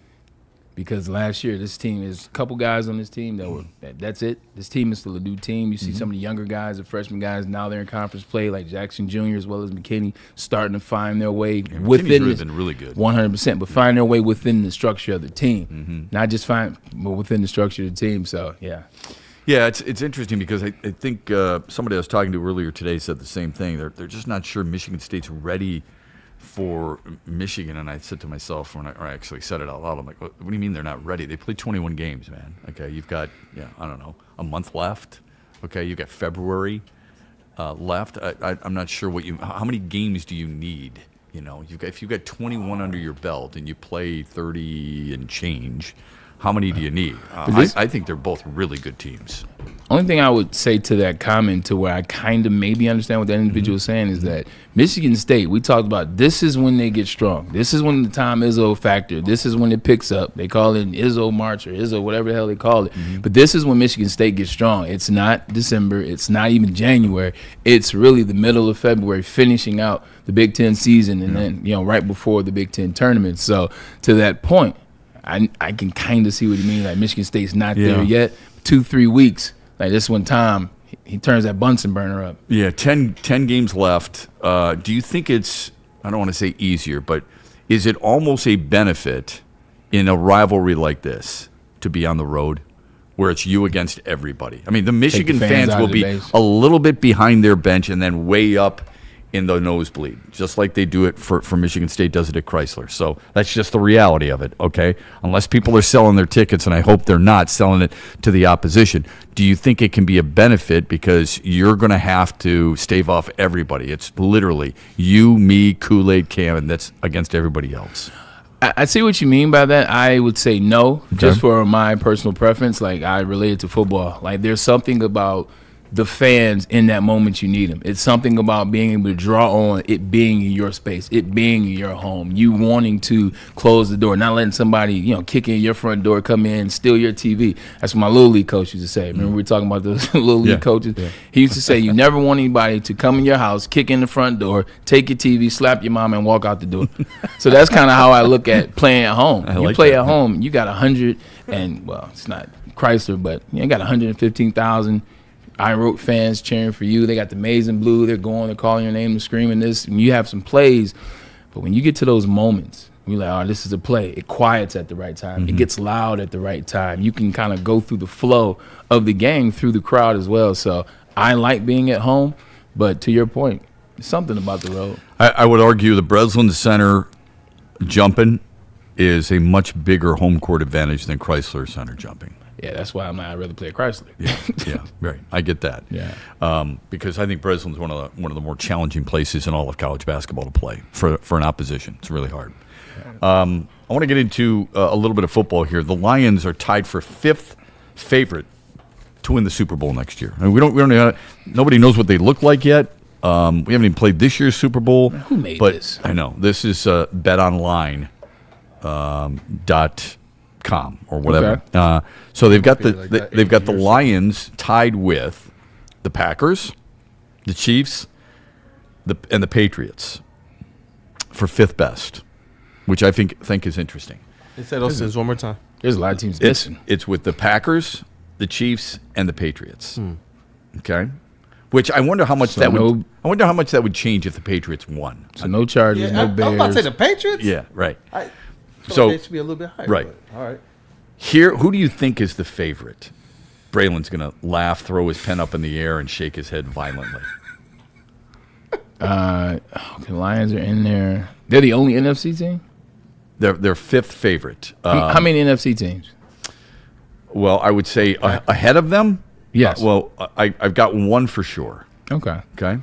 Because last year, this team is a couple guys on this team that's it. This team is still a new team. You see some of the younger guys, the freshman guys, now they're in conference play, like Jackson Jr. as well as McKinney, starting to find their way within this. Been really good. 100%, but find their way within the structure of the team. Not just but within the structure of the team. So, yeah. Yeah, it's interesting because I think somebody I was talking to earlier today said the same thing. They're just not sure Michigan State's ready for Michigan, and I said to myself, or I actually said it out loud, I'm like, what do you mean they're not ready? They played 21 games, man. Okay, you've got, I don't know, a month left. Okay, you've got February left. I'm not sure how many games do you need? If you've got 21 under your belt and you play 30 and change, how many do you need? I think they're both really good teams. Only thing I would say to that comment, to where I kind of maybe understand what that individual is saying, is that Michigan State, we talked about, this is when they get strong. This is when the Tom Izzo factor. This is when it picks up. They call it Izzo March or Izzo, whatever the hell they call it. But this is when Michigan State gets strong. It's not December. It's not even January. It's really the middle of February, finishing out the Big Ten season, and then right before the Big Ten tournament. So to that point, I can kind of see what you mean. Like, Michigan State's not there yet. 2-3 weeks. Like, this one time, he turns that Bunsen burner up. Yeah, 10 games left. Do you think it's, I don't want to say easier, but is it almost a benefit in a rivalry like this to be on the road where it's you against everybody? I mean, the Michigan fans will be a little bit behind their bench and then way up in the nosebleed, just like they do it for Michigan State does it at Chrysler. So that's just the reality of it, okay? Unless people are selling their tickets, and I hope they're not selling it to the opposition, do you think it can be a benefit because you're going to have to stave off everybody? It's literally you, me, Kool-Aid, Cam, and that's against everybody else. I see what you mean by that. I would say no, just for my personal preference. Like, I relate it to football. Like, there's something about the fans in that moment you need them. It's something about being able to draw on it being in your space, it being in your home, you wanting to close the door, not letting somebody, kick in your front door, come in, steal your TV. That's what my Little League coach used to say. Remember we were talking about those Little League coaches? Yeah. He used to say, you never want anybody to come in your house, kick in the front door, take your TV, slap your mom, and walk out the door. So that's kind of how I look at playing at home. You play at home, you got 100, and, well, it's not Chrysler, but you got 115,000 I wrote fans cheering for you. They got the maize and blue. They're calling your name and screaming this. And you have some plays. But when you get to those moments, you're like, oh, this is a play. It quiets at the right time. It gets loud at the right time. You can kind of go through the flow of the game through the crowd as well. So I like being at home. But to your point, there's something about the road. I would argue the Breslin Center jumping is a much bigger home court advantage than Chrysler Center jumping. Yeah, that's why I'd rather play at Chrysler. Yeah, right. I get that. Yeah. Because I think Breslin's one of the more challenging places in all of college basketball to play for an opposition. It's really hard. I want to get into a little bit of football here. The Lions are tied for 5th favorite to win the Super Bowl next year. I mean, nobody knows what they look like yet. We haven't even played this year's Super Bowl. Who made this? I know this is BetOnline. .com or whatever. Okay. So they've got the Lions tied with the Packers, the Chiefs, and the Patriots for 5th best, which I think is interesting. Say those things one more time. There's a lot of teams missing. It's with the Packers, the Chiefs, and the Patriots. Okay. Which I wonder how much that would change if the Patriots won. So no Chargers, no Bears. I was about to say the Patriots. Yeah, right. So it should be a little bit higher. Right. All right. Here, who do you think is the favorite? Braylon's going to laugh, throw his pen up in the air, and shake his head violently. The Lions are in there. They're the only NFC team? They're 5th favorite. How many NFC teams? Well, I would say ahead of them? Yes. I've got one for sure. Okay. Okay.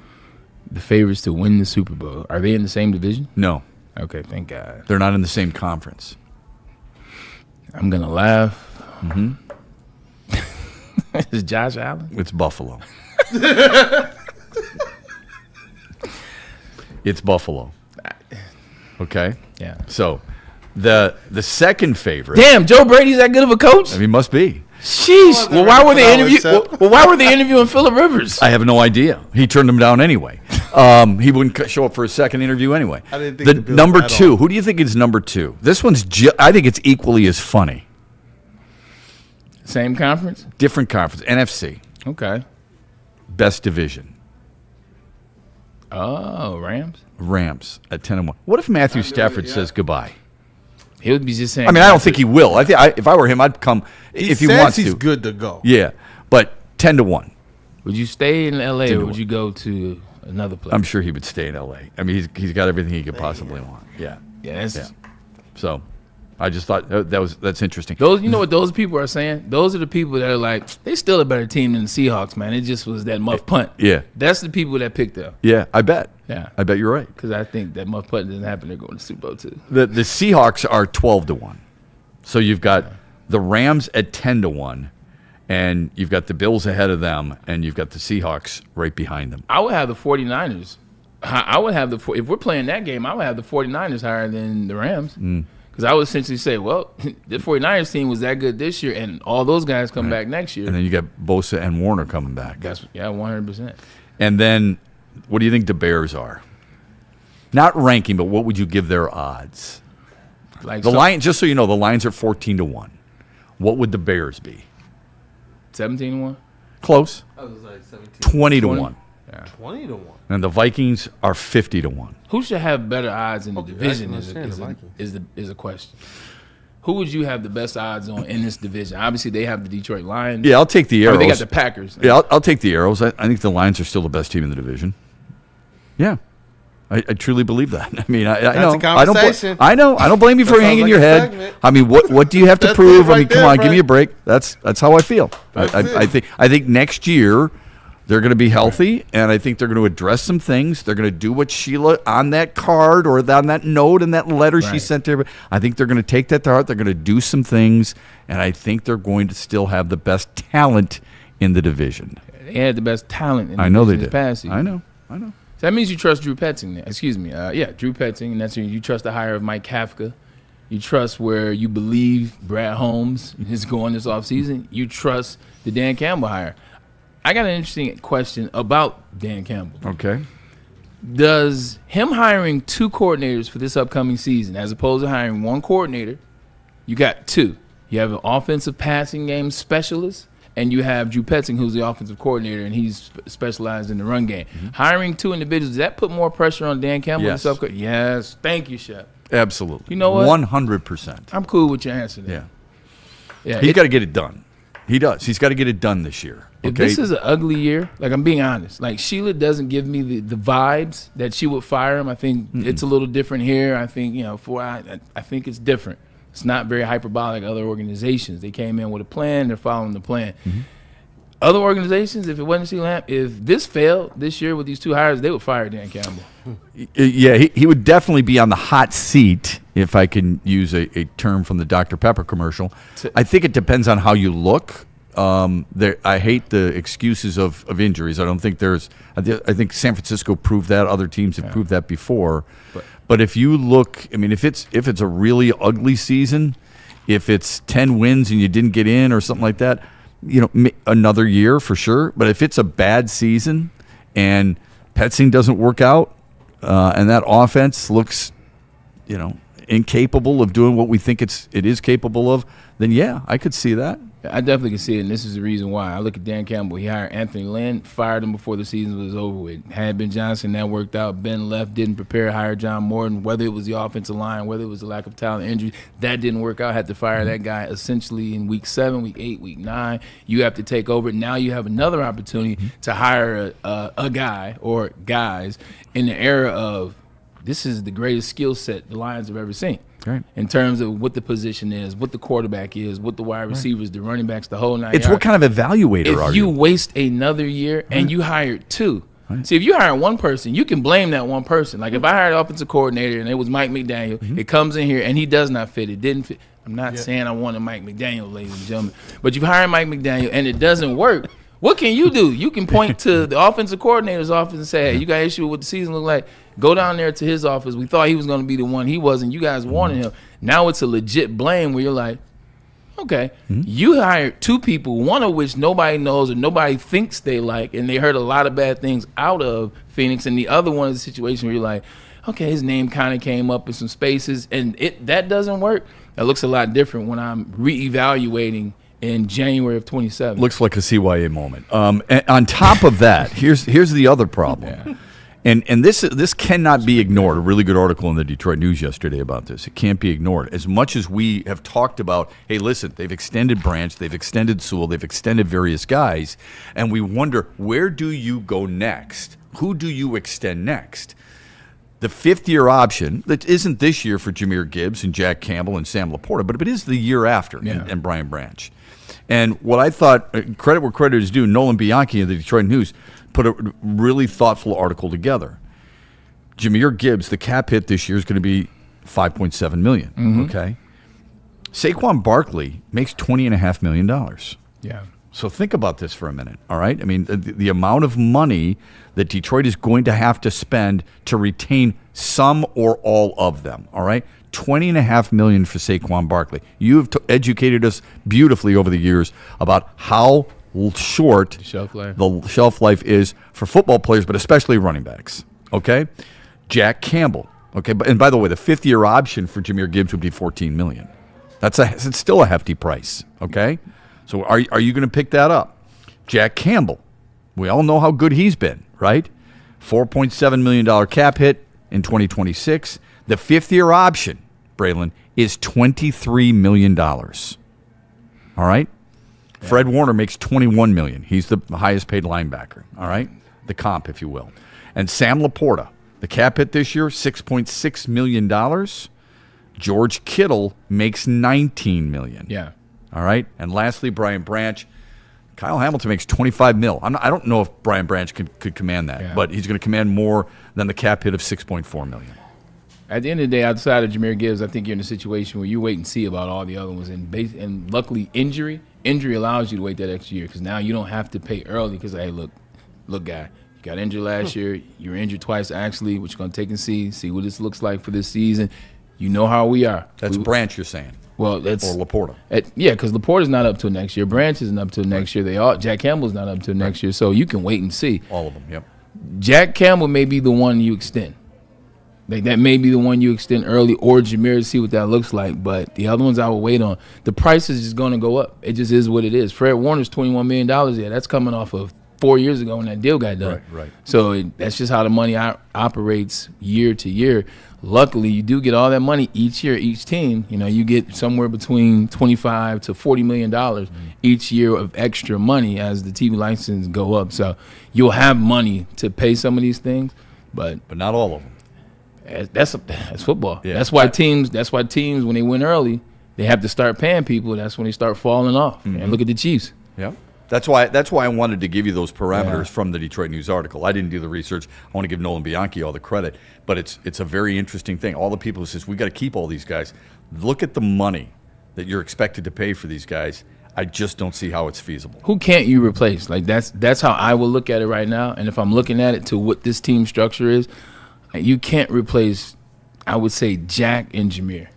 The favorites to win the Super Bowl. Are they in the same division? No. Okay, thank God. They're not in the same conference. I'm going to laugh. Is Josh Allen? It's Buffalo. It's Buffalo. Okay? Yeah. So, the second favorite. Damn, Joe Brady's that good of a coach? I mean, must be. Sheesh. Well, why were they interviewing Phillip Rivers? I have no idea. He turned him down anyway. He wouldn't show up for a second interview anyway. I didn't think the number 2. Who do you think is number 2? This one's I think it's equally as funny. Same conference? Different conference. NFC. Okay. Best division. Oh, Rams? Rams at 10-1. What if Matthew Stafford says goodbye? He would be just saying. I mean, I don't think he will. If I were him, I'd come if he wants to. He's good to go. Yeah, but 10-1. Would you stay in L.A. or would you go to another place? I'm sure he would stay in L.A. I mean, he's got everything he could possibly want. Yeah. Yes. Yeah. So, I just thought that's interesting. You know what those people are saying? Those are the people that are like, they still a better team than the Seahawks, man. It just was that muff punt. Yeah. That's the people that picked them. Yeah, I bet. Yeah. I bet you're right. Because I think that muff punt didn't happen. They're going to Super Bowl too. The Seahawks are 12-1. So you've got the Rams at 10-1, and you've got the Bills ahead of them, and you've got the Seahawks right behind them. I would have the 49ers. I would have if we're playing that game, I would have the 49ers higher than the Rams. Because I would essentially say, well, the 49ers team was that good this year, and all those guys come back next year. And then you got Bosa and Warner coming back. 100%. And then what do you think the Bears are? Not ranking, but what would you give their odds? Like Lions, just so you know, the Lions are 14-1. What would the Bears be? 17-1? Close. I was like 17. 20-1. Yeah. 20-1. And the Vikings are 50-1. Who should have better odds in the division is a question. Who would you have the best odds on in this division? Obviously, they have the Detroit Lions. Yeah, I'll take the Arrows. They got the Packers. Yeah, I'll take the Arrows. I think the Lions are still the best team in the division. Yeah. I truly believe that. I mean, I know. I don't blame you for hanging your head. Segment. I mean, what do you have to prove? I mean, come on, give me a break. That's how I feel. I think next year they're going to be healthy, and I think they're going to address some things. They're going to do what Sheila on that card or on that note and that letter she sent to everybody. I think they're going to take that to heart. They're going to do some things, and I think they're going to still have the best talent in the division. They had the best talent in the division. I know they did. I know. So that means you trust Drew Petzing. Excuse me. Drew Petzing, and that's you trust the hire of Mike Kafka. You trust where you believe Brad Holmes is going this offseason. You trust the Dan Campbell hire. I got an interesting question about Dan Campbell. Okay. Does him hiring 2 coordinators for this upcoming season, as opposed to hiring 1 coordinator, you got 2. You have an offensive passing game specialist, and you have Drew Petzing, who's the offensive coordinator, and he's specialized in the run game. Mm-hmm. Hiring 2 individuals, does that put more pressure on Dan Campbell? Yes. Yes. Thank you, Shep. Absolutely. You know what? 100%. I'm cool with your answer there. Yeah. He's got to get it done. He does. He's got to get it done this year. Okay? If this is an ugly year, like I'm being honest, like Sheila doesn't give me the vibes that she would fire him. I think it's a little different here. I think, I think it's different. It's not very hyperbolic other organizations. They came in with a plan. They're following the plan. Mm-hmm. Other organizations, if it wasn't C-Lamp, if this failed this year with these 2 hires, they would fire Dan Campbell. Yeah, he would definitely be on the hot seat, if I can use a term from the Dr. Pepper commercial. I think it depends on how you look. I hate the excuses of injuries. I don't think there's – I think San Francisco proved that. Other teams have proved that before. But if you look – I mean, if it's a really ugly season, if it's 10 wins and you didn't get in or something like that, another year for sure. But if it's a bad season and Petzing doesn't work out and that offense looks, incapable of doing what we think it is capable of, then I could see that. I definitely can see it, and this is the reason why. I look at Dan Campbell. He hired Anthony Lynn, fired him before the season was over with. Had Ben Johnson, that worked out. Ben left, didn't prepare, hired John Morton. Whether it was the offensive line, whether it was the lack of talent, injury, that didn't work out. Had to fire that guy essentially in week 7, week 8, week 9. You have to take over. Now you have another opportunity to hire a guy or guys in the era of this is the greatest skill set the Lions have ever seen. Right. In terms of what the position is, what the quarterback is, what the wide receivers, the running backs, the whole 9 It's yards. what kind of evaluator are you? If you waste another year and you hired 2. See, if you hire one person, you can blame that one person. Like if I hired an offensive coordinator and it was Mike McDaniel, it comes in here and he does not fit. It didn't fit. I'm not saying I wanted Mike McDaniel, ladies and gentlemen. But you hire Mike McDaniel and it doesn't work. What can you do? You can point to the offensive coordinator's office and say, hey, you got an issue with what the season look like. Go down there to his office. We thought he was going to be the one. He wasn't. You guys wanted him. Now it's a legit blame where you're like, okay, you hired 2 people, one of which nobody knows or nobody thinks they like, and they heard a lot of bad things out of Phoenix. And the other one is a situation where you're like, okay, his name kind of came up in some spaces, and that doesn't work. That looks a lot different when I'm reevaluating in January of 27. Looks like a CYA moment. And on top of that, here's the other problem. And this cannot be ignored. A really good article in the Detroit News yesterday about this. It can't be ignored. As much as we have talked about, hey, listen, they've extended Branch, they've extended Sewell, they've extended various guys, and we wonder, where do you go next? Who do you extend next? The 5th-year option, that isn't this year for Jahmyr Gibbs and Jack Campbell and Sam Laporta, but it is the year after, and Brian Branch. And what I thought, credit where credit is due, Nolan Bianchi of the Detroit News put a really thoughtful article together. Jahmyr Gibbs, the cap hit this year is going to be $5.7 million. Okay, Saquon Barkley makes $20.5 million. Yeah. So think about this for a minute, all right? I mean, the amount of money that Detroit is going to have to spend to retain some or all of them, all right? $20.5 million for Saquon Barkley. You have educated us beautifully over the years about how short the shelf life is for football players, but especially running backs, okay? Jack Campbell, okay? And by the way, the fifth-year option for Jahmyr Gibbs would be $14 million. It's still a hefty price, okay? So are you going to pick that up? Jack Campbell, we all know how good he's been, right? $4.7 million cap hit in 2026. The fifth-year option, Braylon, is $23 million. All right? Yeah. Fred Warner makes $21 million. He's the highest-paid linebacker, all right? The comp, if you will. And Sam Laporta, the cap hit this year, $6.6 million. George Kittle makes $19 million. Yeah. All right? And lastly, Brian Branch. Kyle Hamilton makes $25 million. I don't know if Brian Branch could command that, but he's going to command more than the cap hit of $6.4 million. At the end of the day, outside of Jahmyr Gibbs, I think you're in a situation where you wait and see about all the other ones. And luckily, injury allows you to wait that extra year because now you don't have to pay early because, hey, look, guy, you got injured last year. You were injured twice, actually, which you're going to take and see what this looks like for this season. You know how we are. That's Branch you're saying. Well, that's or Laporta. Because Laporta's not up till next year. Branch isn't up till next year. Jack Campbell's not up till next year. So you can wait and see. All of them, yep. Jack Campbell may be the one you extend. Like that may be the one you extend early, or Jahmyr to see what that looks like. But the other ones I will wait on. The price is just going to go up. It just is what it is. Fred Warner's $21 million. Yeah, that's coming off of 4 years ago when that deal got done. Right. So that's just how the money operates year to year. Luckily, you do get all that money each year, each team. You know, you get somewhere between $25 to $40 million each year of extra money as the TV licenses go up. So you'll have money to pay some of these things, but not all of them. That's football. Yeah. That's why teams when they win early, they have to start paying people. That's when they start falling off. And look at the Chiefs. Yeah. That's why I wanted to give you those parameters from the Detroit News article. I didn't do the research. I want to give Nolan Bianchi all the credit, but it's a very interesting thing. All the people who says we got to keep all these guys. Look at the money that you're expected to pay for these guys. I just don't see how it's feasible. Who can't you replace? Like that's how I will look at it right now. And if I'm looking at it to what this team structure is, you can't replace, I would say, Jack and Jahmyr.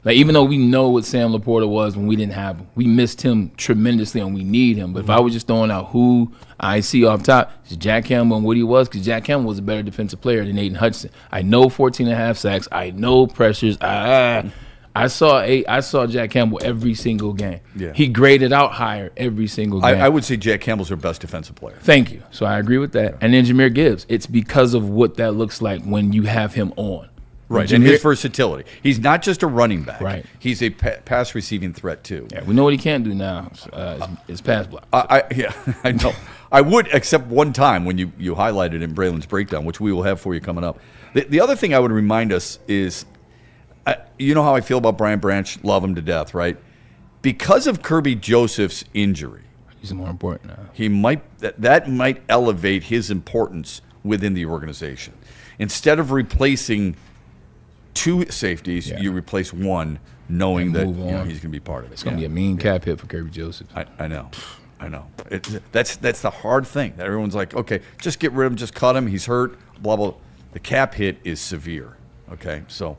Like, even though we know what Sam Laporta was when we didn't have him, we missed him tremendously and we need him. But if I was just throwing out who I see off top, it's Jack Campbell and what he was, because Jack Campbell was a better defensive player than Aiden Hutchinson. I know 14.5 sacks. I know pressures. I saw Jack Campbell every single game. Yeah. He graded out higher every single game. I would say Jack Campbell's our best defensive player. Thank you. So I agree with that. Yeah. And then Jahmyr Gibbs. It's because of what that looks like when you have him on. Right, and his versatility. He's not just a running back. Right. He's a pass receiving threat too. Yeah, we know what he can't do now. Is pass block. I know. I would, except one time when you highlighted in Braylon's breakdown, which we will have for you coming up. The other thing I would remind us is, you know how I feel about Brian Branch. Love him to death, right? Because of Kirby Joseph's injury, he's more important now. He that might elevate his importance within the organization. Instead of replacing two safeties, you replace one, knowing that he's going to be part of it. It's going to be a mean cap hit for Kirby Joseph. I know. That's the hard thing. That everyone's like, okay, just get rid of him, just cut him. He's hurt. Blah blah. The cap hit is severe. Okay, so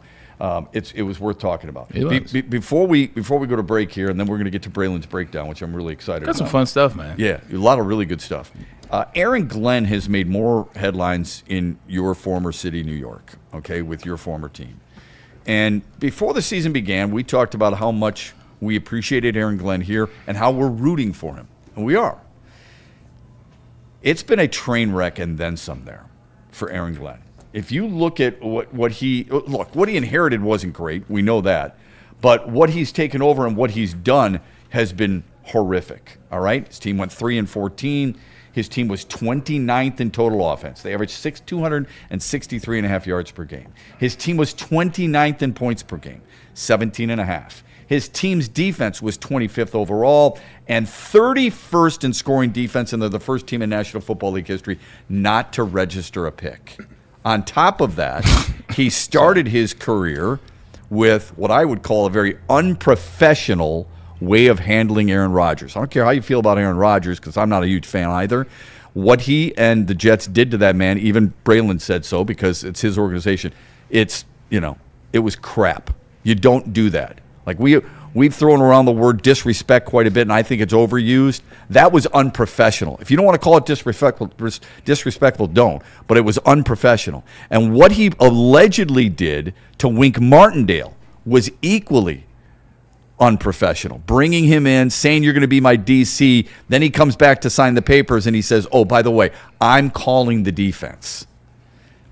it was worth talking about. Before we go to break here, and then we're going to get to Braylon's breakdown, which I'm really excited about. That's some fun stuff, man. Yeah, a lot of really good stuff. Aaron Glenn has made more headlines in your former city, New York, okay, with your former team. And before the season began, we talked about how much we appreciated Aaron Glenn here and how we're rooting for him. And we are. It's been a train wreck and then some there for Aaron Glenn. If you look at what he inherited wasn't great. We know that. But what he's taken over and what he's done has been horrific, all right? His team went 3-14. His team was 29th in total offense. They averaged 263.5 yards per game. His team was 29th in points per game, 17.5. His team's defense was 25th overall and 31st in scoring defense, and they're the first team in National Football League history not to register a pick. On top of that, he started his career with what I would call a very unprofessional way of handling Aaron Rodgers. I don't care how you feel about Aaron Rodgers, because I'm not a huge fan either. What he and the Jets did to that man, even Braylon said so because it's his organization, it was crap. You don't do that. Like we've thrown around the word disrespect quite a bit, and I think it's overused. That was unprofessional. If you don't want to call it disrespectful, don't. But it was unprofessional. And what he allegedly did to Wink Martindale was equally unprofessional. Bringing him in, saying you're going to be my DC, then he comes back to sign the papers and he says, oh, by the way, I'm calling the defense.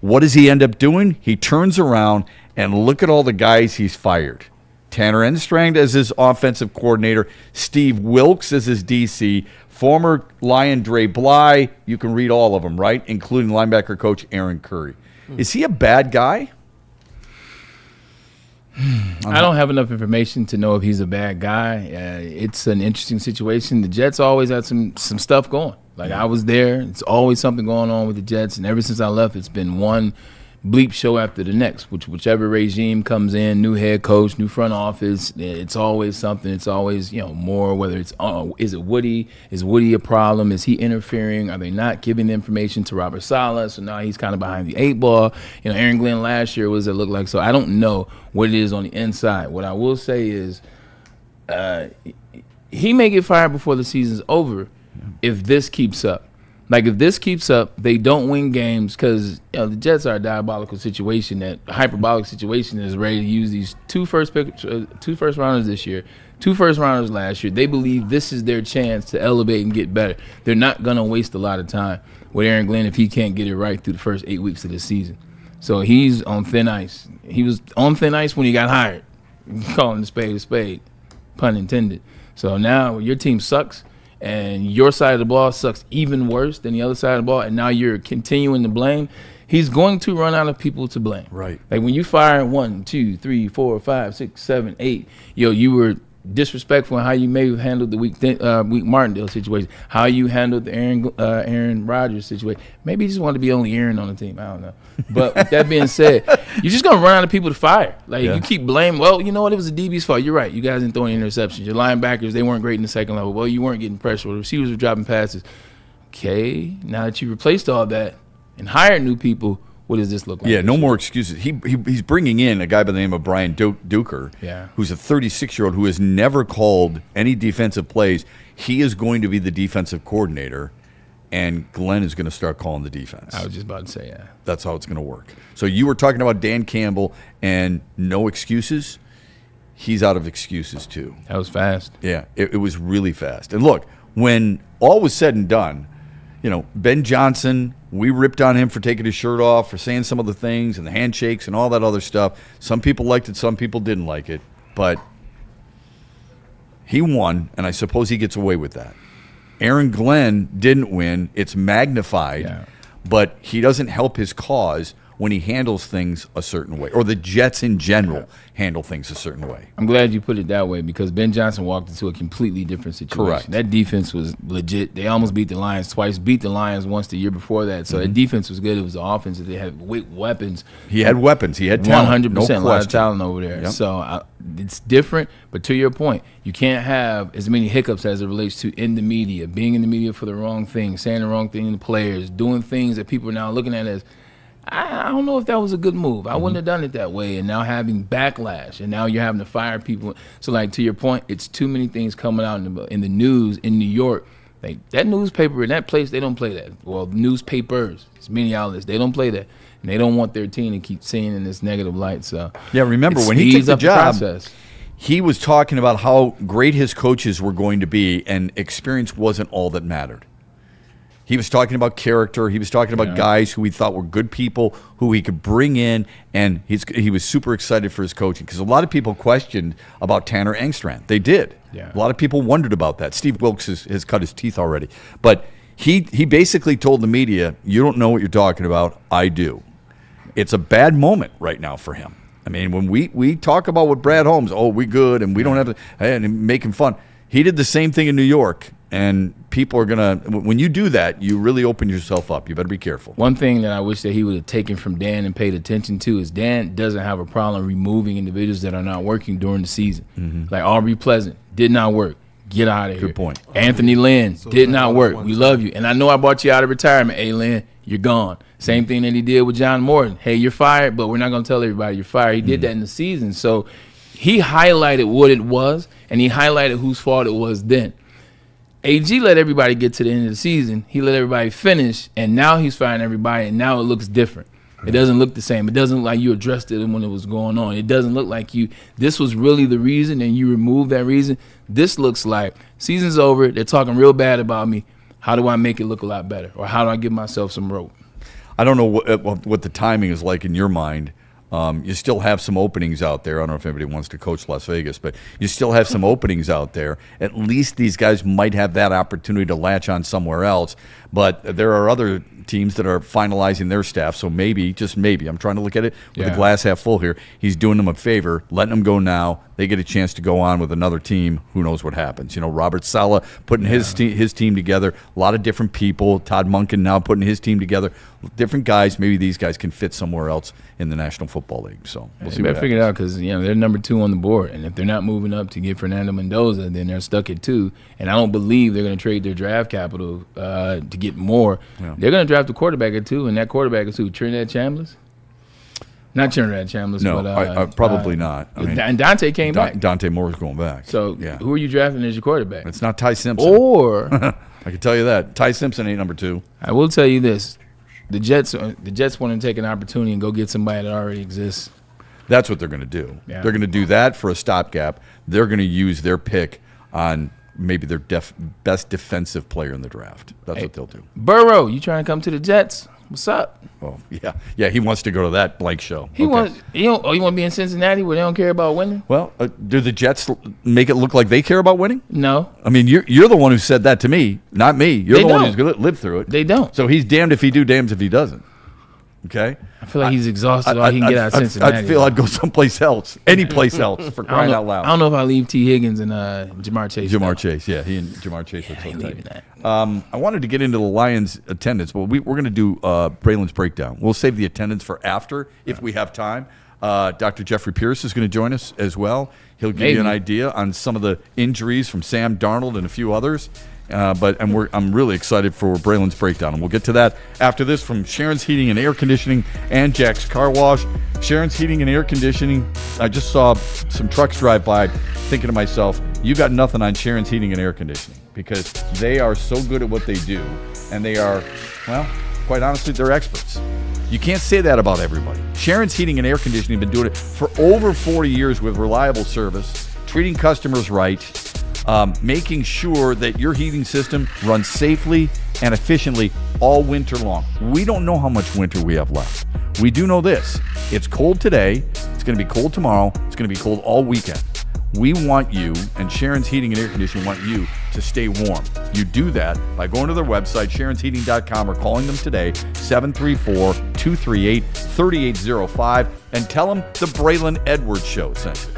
What does he end up doing? He turns around and look at all the guys he's fired. Tanner Engstrand as his offensive coordinator, Steve Wilks as his DC, former Lion Dre Bly, you can read all of them, right? Including linebacker coach Aaron Curry. Is he a bad guy? I don't have enough information to know if he's a bad guy. It's an interesting situation. The Jets always had some stuff going. Like, I was there. It's always something going on with the Jets, and ever since I left, it's been one bleep show after the next. Whichever regime comes in, new head coach, new front office, it's always something. It's always more. Whether it's is it Woody? Is Woody a problem? Is he interfering? Are they not giving the information to Robert Saleh? So now he's kind of behind the 8 ball. Aaron Glenn last year, what does it look like? So I don't know what it is on the inside. What I will say is, he may get fired before the season's over if this keeps up. Like, if this keeps up, they don't win games because the Jets are a diabolical situation, that hyperbolic situation is ready to use these two first rounders this year, 2 first rounders last year. They believe this is their chance to elevate and get better. They're not going to waste a lot of time with Aaron Glenn if he can't get it right through the first 8 weeks of the season. So he's on thin ice. He was on thin ice when he got hired. Calling the spade a spade, pun intended. So now your team sucks, and your side of the ball sucks even worse than the other side of the ball, and now you're continuing to blame. He's going to run out of people to blame. Right. Like, when you fire 1, 2, 3, 4, 5, 6, 7, 8, you were disrespectful in how you may have handled the Wink Martindale situation, how you handled the Aaron Rodgers situation. Maybe you just want to be only Aaron on the team. I don't know. But with that being said, you're just going to run out of people to fire. You keep blaming, well, you know what, it was the DB's fault. You're right. You guys didn't throw any interceptions. Your linebackers, they weren't great in the second level. Well, you weren't getting pressure. The receivers were dropping passes. Okay, now that you replaced all that and hired new people, what does this look like? Yeah, no more excuses. He's bringing in a guy by the name of Brian Duker, who's a 36-year-old who has never called any defensive plays. He is going to be the defensive coordinator, and Glenn is going to start calling the defense. I was just about to say, yeah. That's how it's going to work. So you were talking about Dan Campbell and no excuses. He's out of excuses, too. That was fast. Yeah, it was really fast. And look, when all was said and done, Ben Johnson, we ripped on him for taking his shirt off, for saying some of the things and the handshakes and all that other stuff. Some people liked it, some people didn't like it. But he won, and I suppose he gets away with that. Aaron Glenn didn't win. It's magnified, but he doesn't help his cause when he handles things a certain way, or the Jets in general handle things a certain way. I'm glad you put it that way, because Ben Johnson walked into a completely different situation. Correct. That defense was legit. They almost beat the Lions twice, beat the Lions once the year before that. So that defense was good. It was the offense that they had weapons. He had weapons. He had talent. 100%, no a lot of talent over there. Yep. So it's different. But to your point, you can't have as many hiccups as it relates to in the media, being in the media for the wrong thing, saying the wrong thing to players, doing things that people are now looking at as, I don't know if that was a good move. I wouldn't have done it that way. And now having backlash, and now you're having to fire people. So, like, to your point, it's too many things coming out in the news in New York. Like, that newspaper in that place, they don't play that. Well, newspapers, it's many outlets, they don't play that. And they don't want their team to keep seeing in this negative light. So yeah, remember when he took the job, he was talking about how great his coaches were going to be, and experience wasn't all that mattered. He was talking about character. He was talking about guys who he thought were good people, who he could bring in, and he was super excited for his coaching, because a lot of people questioned about Tanner Engstrand. They did. Yeah. A lot of people wondered about that. Steve Wilks has cut his teeth already. But he basically told the media, you don't know what you're talking about. I do. It's a bad moment right now for him. I mean, when we talk about what Brad Holmes, we good, and we don't have to, and making fun. He did the same thing in New York, And people are going to – when you do that, you really open yourself up. You better be careful. One thing that I wish that he would have taken from Dan and paid attention to is Dan doesn't have a problem removing individuals that are not working during the season. Like Aubrey Pleasant did not work. Get out of here. Good point. Anthony Lynn did not work. We love you. And I know I brought you out of retirement. Hey, Lynn, you're gone. Same thing that he did with John Morton. Hey, you're fired, but we're not going to tell everybody you're fired. He did that in the season. So he highlighted what it was, and he highlighted whose fault it was then. AG let everybody get to the end of the season. He let everybody finish, and now he's firing everybody, and now it looks different. It doesn't look the same. It doesn't look like you addressed it when it was going on. It doesn't look like this was really the reason, and you removed that reason. This looks like season's over. They're talking real bad about me. How do I make it look a lot better? Or how do I give myself some rope? I don't know what the timing is like in your mind. You still have some openings out there. I don't know if anybody wants to coach Las Vegas, but you still have some openings out there. At least these guys might have that opportunity to latch on somewhere else. But there are other teams that are finalizing their staff, so maybe, just maybe, I'm trying to look at it with the glass half full here. He's doing them a favor, letting them go now. They get a chance to go on with another team. Who knows what happens? You know, Robert Saleh putting his team together. A lot of different people. Todd Monken now putting his team together. Different guys. Maybe these guys can fit somewhere else in the National Football League. So we'll see. Better figure it out because they're number 2 on the board, and if they're not moving up to get Fernando Mendoza, then they're stuck at 2. And I don't believe they're going to trade their draft capital to get more. Yeah. They're going to draft a quarterback at 2, and that quarterback is who? Trinidad Chambliss? Not Trinidad Chambliss, no, but probably not. I mean, and Dante came back. Dante Moore's going back. So who are you drafting as your quarterback? It's not Ty Simpson. Or I can tell you that Ty Simpson ain't number 2. I will tell you this: the Jets want to take an opportunity and go get somebody that already exists. That's what they're going to do. Yeah. They're going to do that for a stopgap. They're going to use their pick on maybe their best defensive player in the draft. That's what they'll do. Burrow, you trying to come to the Jets? What's up? Oh yeah. He wants to go to that blank show. You want to be in Cincinnati where they don't care about winning? Well, do the Jets make it look like they care about winning? No. I mean, you're the one who said that to me, not me. You're the one who's going to live through it. They don't. So he's damned if he do, damned if he doesn't. Okay. I feel like he's exhausted. All he can get out of Cincinnati. I feel I'd go someplace else, any place else, for crying out loud. I don't know if I leave T. Higgins and Jamar Chase. Jamar Chase, yeah, he and Jamar Chase are so tight. I wanted to get into the Lions' attendance, but we're going to do Braylon's breakdown. We'll save the attendance for after if we have time. Dr. Jeffrey Pierce is going to join us as well. He'll give you an idea on some of the injuries from Sam Darnold and a few others. I'm really excited for Braylon's breakdown, and we'll get to that after this from Sharon's Heating and Air Conditioning and Jack's Car Wash. Sharon's Heating and Air Conditioning, I just saw some trucks drive by thinking to myself, you got nothing on Sharon's Heating and Air Conditioning because they are so good at what they do, and they are, well, quite honestly, they're experts. You can't say that about everybody. Sharon's Heating and Air Conditioning have been doing it for over 40 years with reliable service, treating customers right, making sure that your heating system runs safely and efficiently all winter long. We don't know how much winter we have left. We do know this. It's cold today. It's going to be cold tomorrow. It's going to be cold all weekend. We want you, and Sharon's Heating and Air Conditioning want you to stay warm. You do that by going to their website, sharonsheating.com, or calling them today, 734-238-3805, and tell them the Braylon Edwards Show sent you.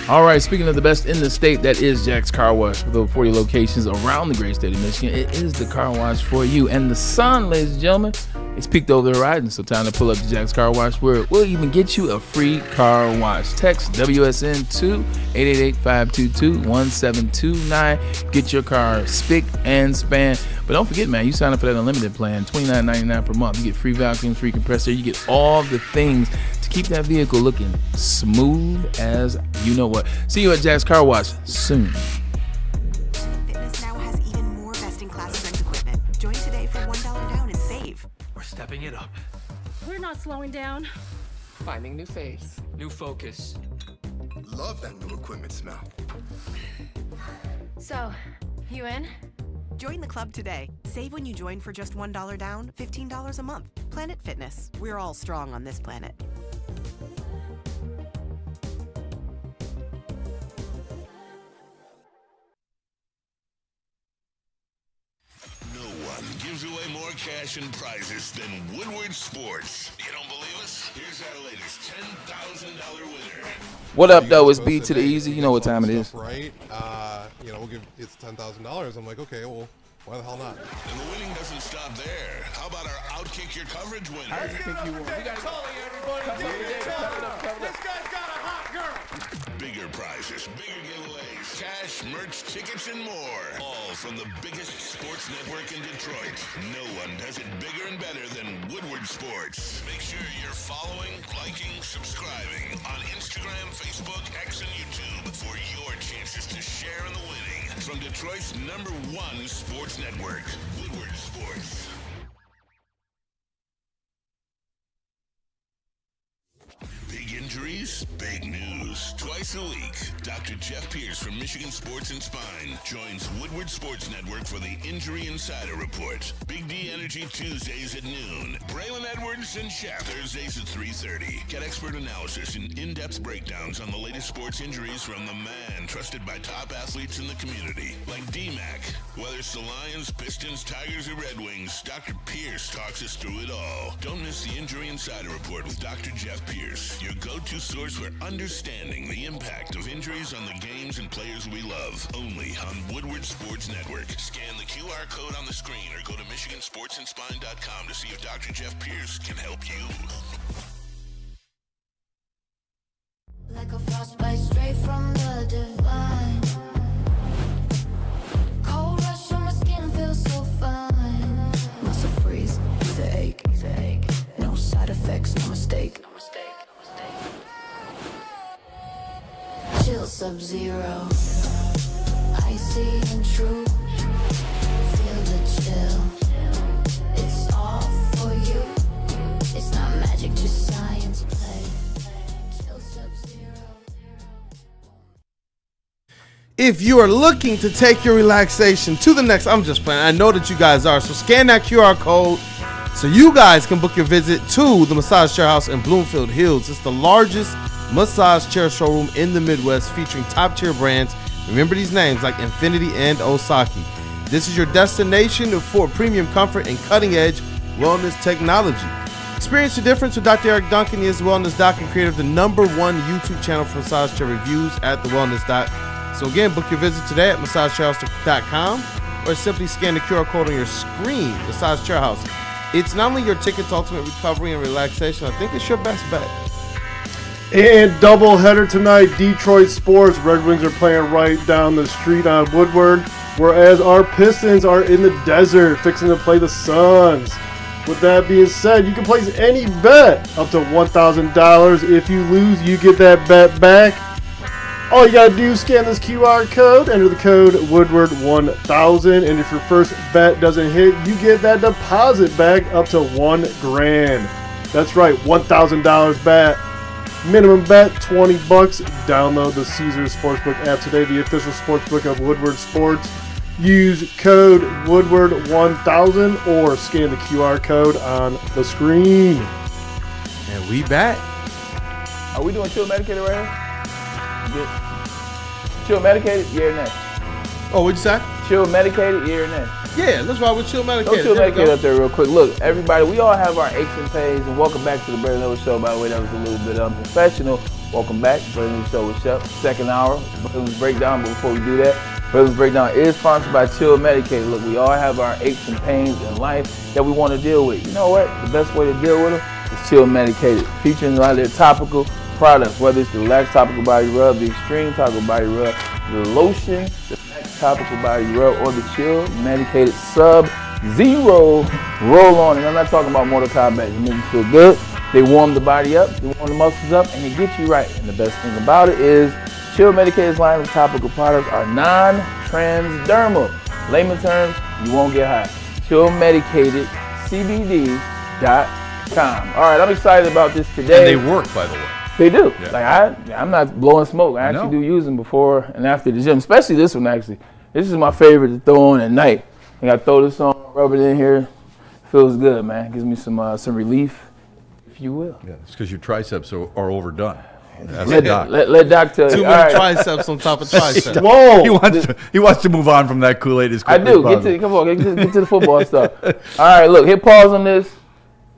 All right, speaking of the best in the state, that is Jack's Car Wash with over 40 locations around the great state of Michigan. It is the car wash for you. And the sun, ladies and gentlemen, it's peaked over the horizon, so time to pull up to Jack's Car Wash where we'll even get you a free car wash. Text WSN to 888-522-1729. Get your car spick and span. But don't forget, man, you sign up for that unlimited plan, $29.99 per month. You get free vacuum, free compressor. You get all the things to keep that vehicle looking smooth as you know what. See you at Jack's Car Wash soon. Fitness now has even more best-in-class strength equipment. Join today for $1 down and save. We're stepping it up. We're not slowing down. Finding new faith, new focus. Love that new equipment smell. So, you in? Join the club today. Save when you join for just $1 down, $15 a month. Planet Fitness. We're all strong on this planet. No one gives away more cash and prizes than Woodward Sports. You don't believe us? Here's our latest $10,000 winner. What up, though? It's B to the Easy. You know what time it is. Right. we'll give it's $10,000. I'm like, okay, well, why the hell not? And the winning doesn't stop there. How about our Outkick Your Coverage winner? I think you won. We got to Everybody, This guy's got a hot girl. Bigger prizes, bigger giveaways, cash, merch, tickets, and more. All from the biggest sports network in Detroit. No one does it bigger and better than Woodward Sports. Make sure you're following, liking, subscribing on Instagram, Facebook, X, and YouTube for your chances to share in the winning. From Detroit's #1 sports network, Woodward Sports. Big injuries, big news. Twice a week, Dr. Jeff Pierce from Michigan Sports and Spine joins Woodward Sports Network for the Injury Insider Report. Big D Energy Tuesdays at noon. Braylon Edwards and Shepard Thursdays at 3:30. Get expert analysis and in-depth breakdowns on the latest sports injuries from the man trusted by top athletes in the community, like D-Mac. Whether it's the Lions, Pistons, Tigers, or Red Wings, Dr. Pierce talks us through it all. Don't miss the Injury Insider Report with Dr. Jeff Pierce, your go-to source for understanding the impact of injuries on the games and players we love. Only on Woodward Sports Network. Scan the QR code on the screen or go to MichiganSportsandSpine.com to see if Dr. Jeff Pierce can help you. Like a frostbite straight from the divine. Cold rush on my skin feels so fine. Muscle freeze, the ache. No side effects, no mistake. Chill Sub-Zero, icy and true. Feel the chill. It's all for you. It's not magic, just science play. Chill Sub-Zero. If you are looking to take your relaxation to the next, I'm just playing. I know that you guys are. So scan that QR code so you guys can book your visit to the Massage Chair House in Bloomfield Hills. It's the largest massage chair showroom in the Midwest, featuring top tier brands. Remember these names like Infinity and Osaki. This is your destination for premium comfort and cutting edge wellness technology. Experience the difference with Dr. Eric Duncan. He is the Wellness Doc and creator of the #1 YouTube channel for massage chair reviews at the Wellness Doc. So again, book your visit today at massagechairhouse.com or simply scan the QR code on your screen. Massage Chair House. It's not only your ticket to ultimate recovery and relaxation, I think it's your best bet. And doubleheader tonight, Detroit sports. Red Wings are playing right down the street on Woodward, whereas our Pistons are in the desert fixing to play the Suns. With that being said, you can place any bet up to $1,000. If you lose, you get that bet back. All you gotta do is scan this QR code, enter the code Woodward1000, and if your first bet doesn't hit, you get that deposit back up to $1,000. That's right, $1,000 bet. Minimum bet $20. Download the Caesars Sportsbook app today, the official sportsbook of Woodward Sports. Use code Woodward1000 or scan the QR code on the screen. And we back. Are we doing chill medicated right here? Chill medicated, yeah or nay? Oh, what'd you say? Chill medicated, yeah or nay? Yeah, let's ride with chill medicated. Go chill medicated up there real quick. Look, everybody, we all have our aches and pains, and welcome back to the Braylon Edwards Show. By the way, that was a little bit unprofessional. Welcome back, Braylon Edwards Show with Shepard. Second hour, Braylon's Breakdown. But before we do that, Braylon's Breakdown is sponsored by Chill Medicated. Look, we all have our aches and pains in life that we want to deal with. You know what? The best way to deal with them is Chill Medicated, featuring a lot of their topical products, whether it's the Relax Topical Body Rub, the Extreme Topical Body Rub, the lotion, the Max Topical Body Rub, or the Chill Medicated Sub-Zero Roll-On. And I'm not talking about Mortal Kombat. They make you feel good. They warm the body up, they warm the muscles up, and they get you right. And the best thing about it is Chill Medicated's line of topical products are non-transdermal. Layman terms, you won't get high. ChillMedicatedCBD.com. All right, I'm excited about this today. And they work, by the way. They do. Yeah. Like I'm not blowing smoke. I actually do use them before and after the gym, especially this one actually. This is my favorite to throw on at night. I gotta throw this on, rub it in here. Feels good, man. Gives me some relief, if you will. Yeah, it's because your triceps are overdone. Let Doc tell you. Too many triceps on top of triceps. Whoa! He wants to move on from that Kool-Aid as quickly as possible. Come on, get to the football stuff. All right, look, hit pause on this.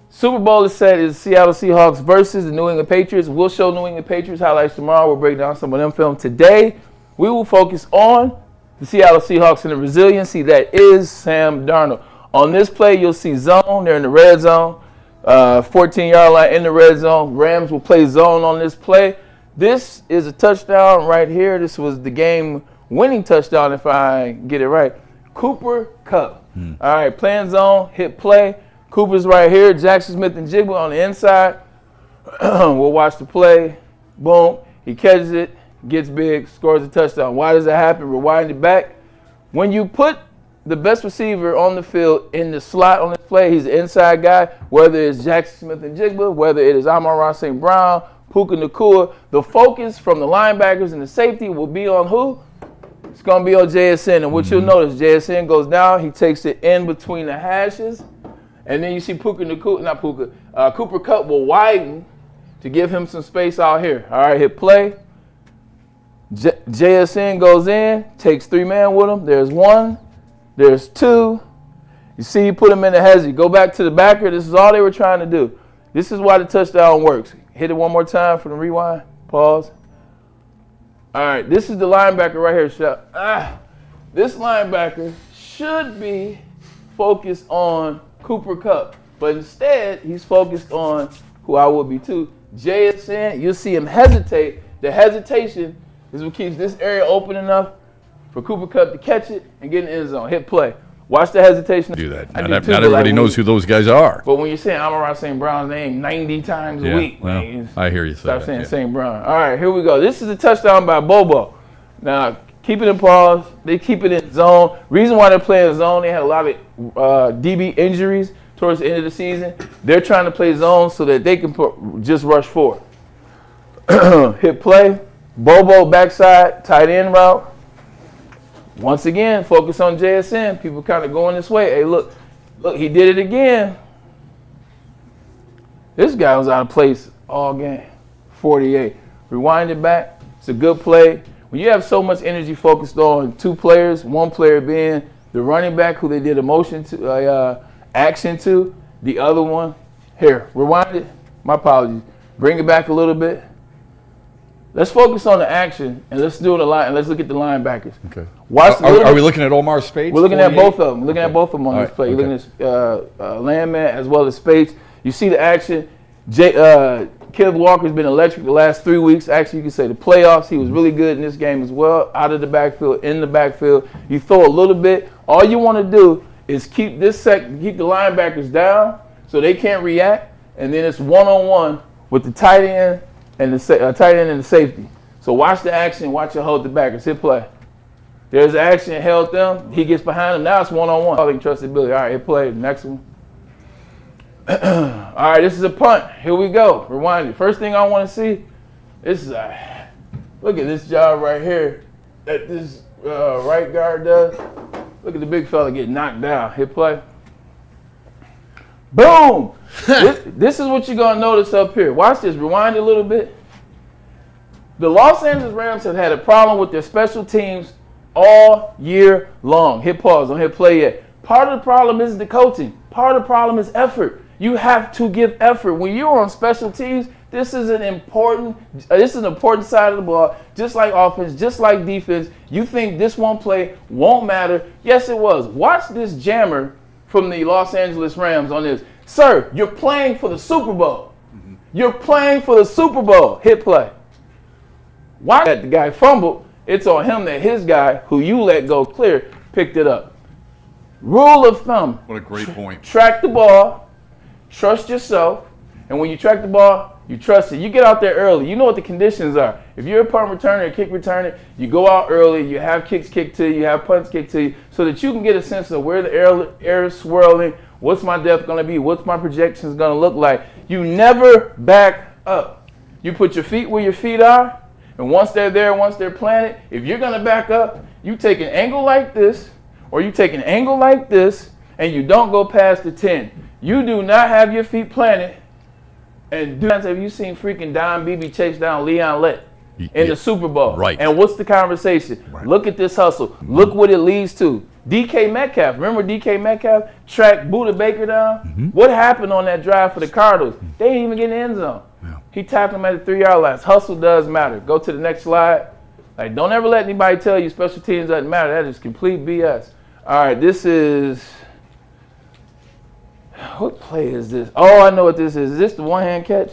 Super Bowl is set. Is Seattle Seahawks versus the New England Patriots. We'll show New England Patriots highlights tomorrow. We'll break down some of them film. Today, we will focus on the Seattle Seahawks and the resiliency that is Sam Darnold. On this play, you'll see zone. They're in the red zone, 14-yard line in the red zone. Rams will play zone on this play. This is a touchdown right here. This was the game-winning touchdown, if I get it right. Cooper Kupp. All right, playing zone, hit play. Cooper's right here. Jackson Smith and Jigba on the inside. We'll watch the play. Boom. He catches it, gets big, scores a touchdown. Why does that happen? Rewind it back. When you put the best receiver on the field in the slot on this play, he's the inside guy, whether it's Jackson Smith and Jigba, whether it is Amon-Ra St. Brown, Puka Nacua, the focus from the linebackers and the safety will be on who? It's going to be on JSN. And what you'll notice, JSN goes down, he takes it in between the hashes, and then you see Cooper Kupp will widen to give him some space out here. All right, hit play. JSN goes in, takes 3-man with him. There's 1. There's 2. You see, he put him in the hezzy. Go back to the backer. This is all they were trying to do. This is why the touchdown works. Hit it one more time for the rewind. Pause. All right, this is the linebacker right here. This linebacker should be focused on Cooper Kupp, but instead he's focused on who I would be too. JSN, you'll see him hesitate. The hesitation is what keeps this area open enough for Cooper Kupp to catch it and get in the end zone. Hit play. Watch the hesitation. Do that. Not everybody knows who those guys are. But when you're saying Amon-Ra St. Brown's name 90 times a week, well, man, I hear you. Stop saying St. Brown. All right, here we go. This is a touchdown by Bobo. Now, keep it in pause. They keep it in zone. Reason why they're playing zone, they had a lot of DB injuries towards the end of the season. They're trying to play zone so that they can just rush forward. Hit play. Bobo backside, tight end route. Once again, focus on JSN. People kind of going this way. Hey, look, he did it again. This guy was out of place all game. 48. Rewind it back. It's a good play. When you have so much energy focused on 2 players, one player being the running back who they did a motion to, action to, the other one, here, rewind it. My apologies. Bring it back a little bit. Let's focus on the action and let's do the line and let's look at the linebackers. Okay. Are we looking at Omar Spades? We're looking at both of them. We're looking at both of them on this play. You're looking at Landman as well as Spades. You see the action. Kenneth Walker's been electric the last 3 weeks. Actually, you can say the playoffs. He was really good in this game as well. Out of the backfield, in the backfield. You throw a little bit. All you want to do is keep the linebackers down so they can't react, and then it's one-on-one with the tight end and the safety. So watch the action. Watch it hold the backers. Hit play. There's the action. Held them. He gets behind them. Now it's one-on-one. All they can trust the ability. All right, hit play. Next one. All right, this is a punt. Here we go. Rewind it. First thing I want to see, this is look at this job right here that this right guard does. Look at the big fella get knocked down. Hit play. Boom! This is what you're going to notice up here. Watch this. Rewind it a little bit. The Los Angeles Rams have had a problem with their special teams all year long. Hit pause. Don't hit play yet. Part of the problem isn't the coaching. Part of the problem is effort. You have to give effort. When you're on special teams, this is an important side of the ball. Just like offense, just like defense. You think this one play won't matter. Yes, it was. Watch this jammer from the Los Angeles Rams on this. Sir, you're playing for the Super Bowl. You're playing for the Super Bowl. Hit play. Watch that the guy fumbled. It's on him that his guy, who you let go clear, picked it up. Rule of thumb. What a great point. Track the ball. Trust yourself. And when you track the ball, you trust it. You get out there early. You know what the conditions are. If you're a punt returner, a kick returner, you go out early. You have kicks kicked to you. You have punts kicked to you so that you can get a sense of where the air is swirling. What's my depth going to be? What's my projections going to look like? You never back up. You put your feet where your feet are. And once they're there, once they're planted, if you're going to back up, you take an angle like this or you take an angle like this and you don't go past the 10. You do not have your feet planted. And have you seen freaking Don Beebe chase down Leon Lett in the Super Bowl? Right. And what's the conversation? Right. Look at this hustle. Look what it leads to. DK Metcalf. Remember DK Metcalf tracked Buda Baker down? What happened on that drive for the Cardinals? They didn't even get in the end zone. Yeah. He tapped him at the 3-yard line. Hustle does matter. Go to the next slide. Like, don't ever let anybody tell you special teams doesn't matter. That is complete BS. All right, this is – what play is this? Oh, I know what this is. Is this the one-hand catch?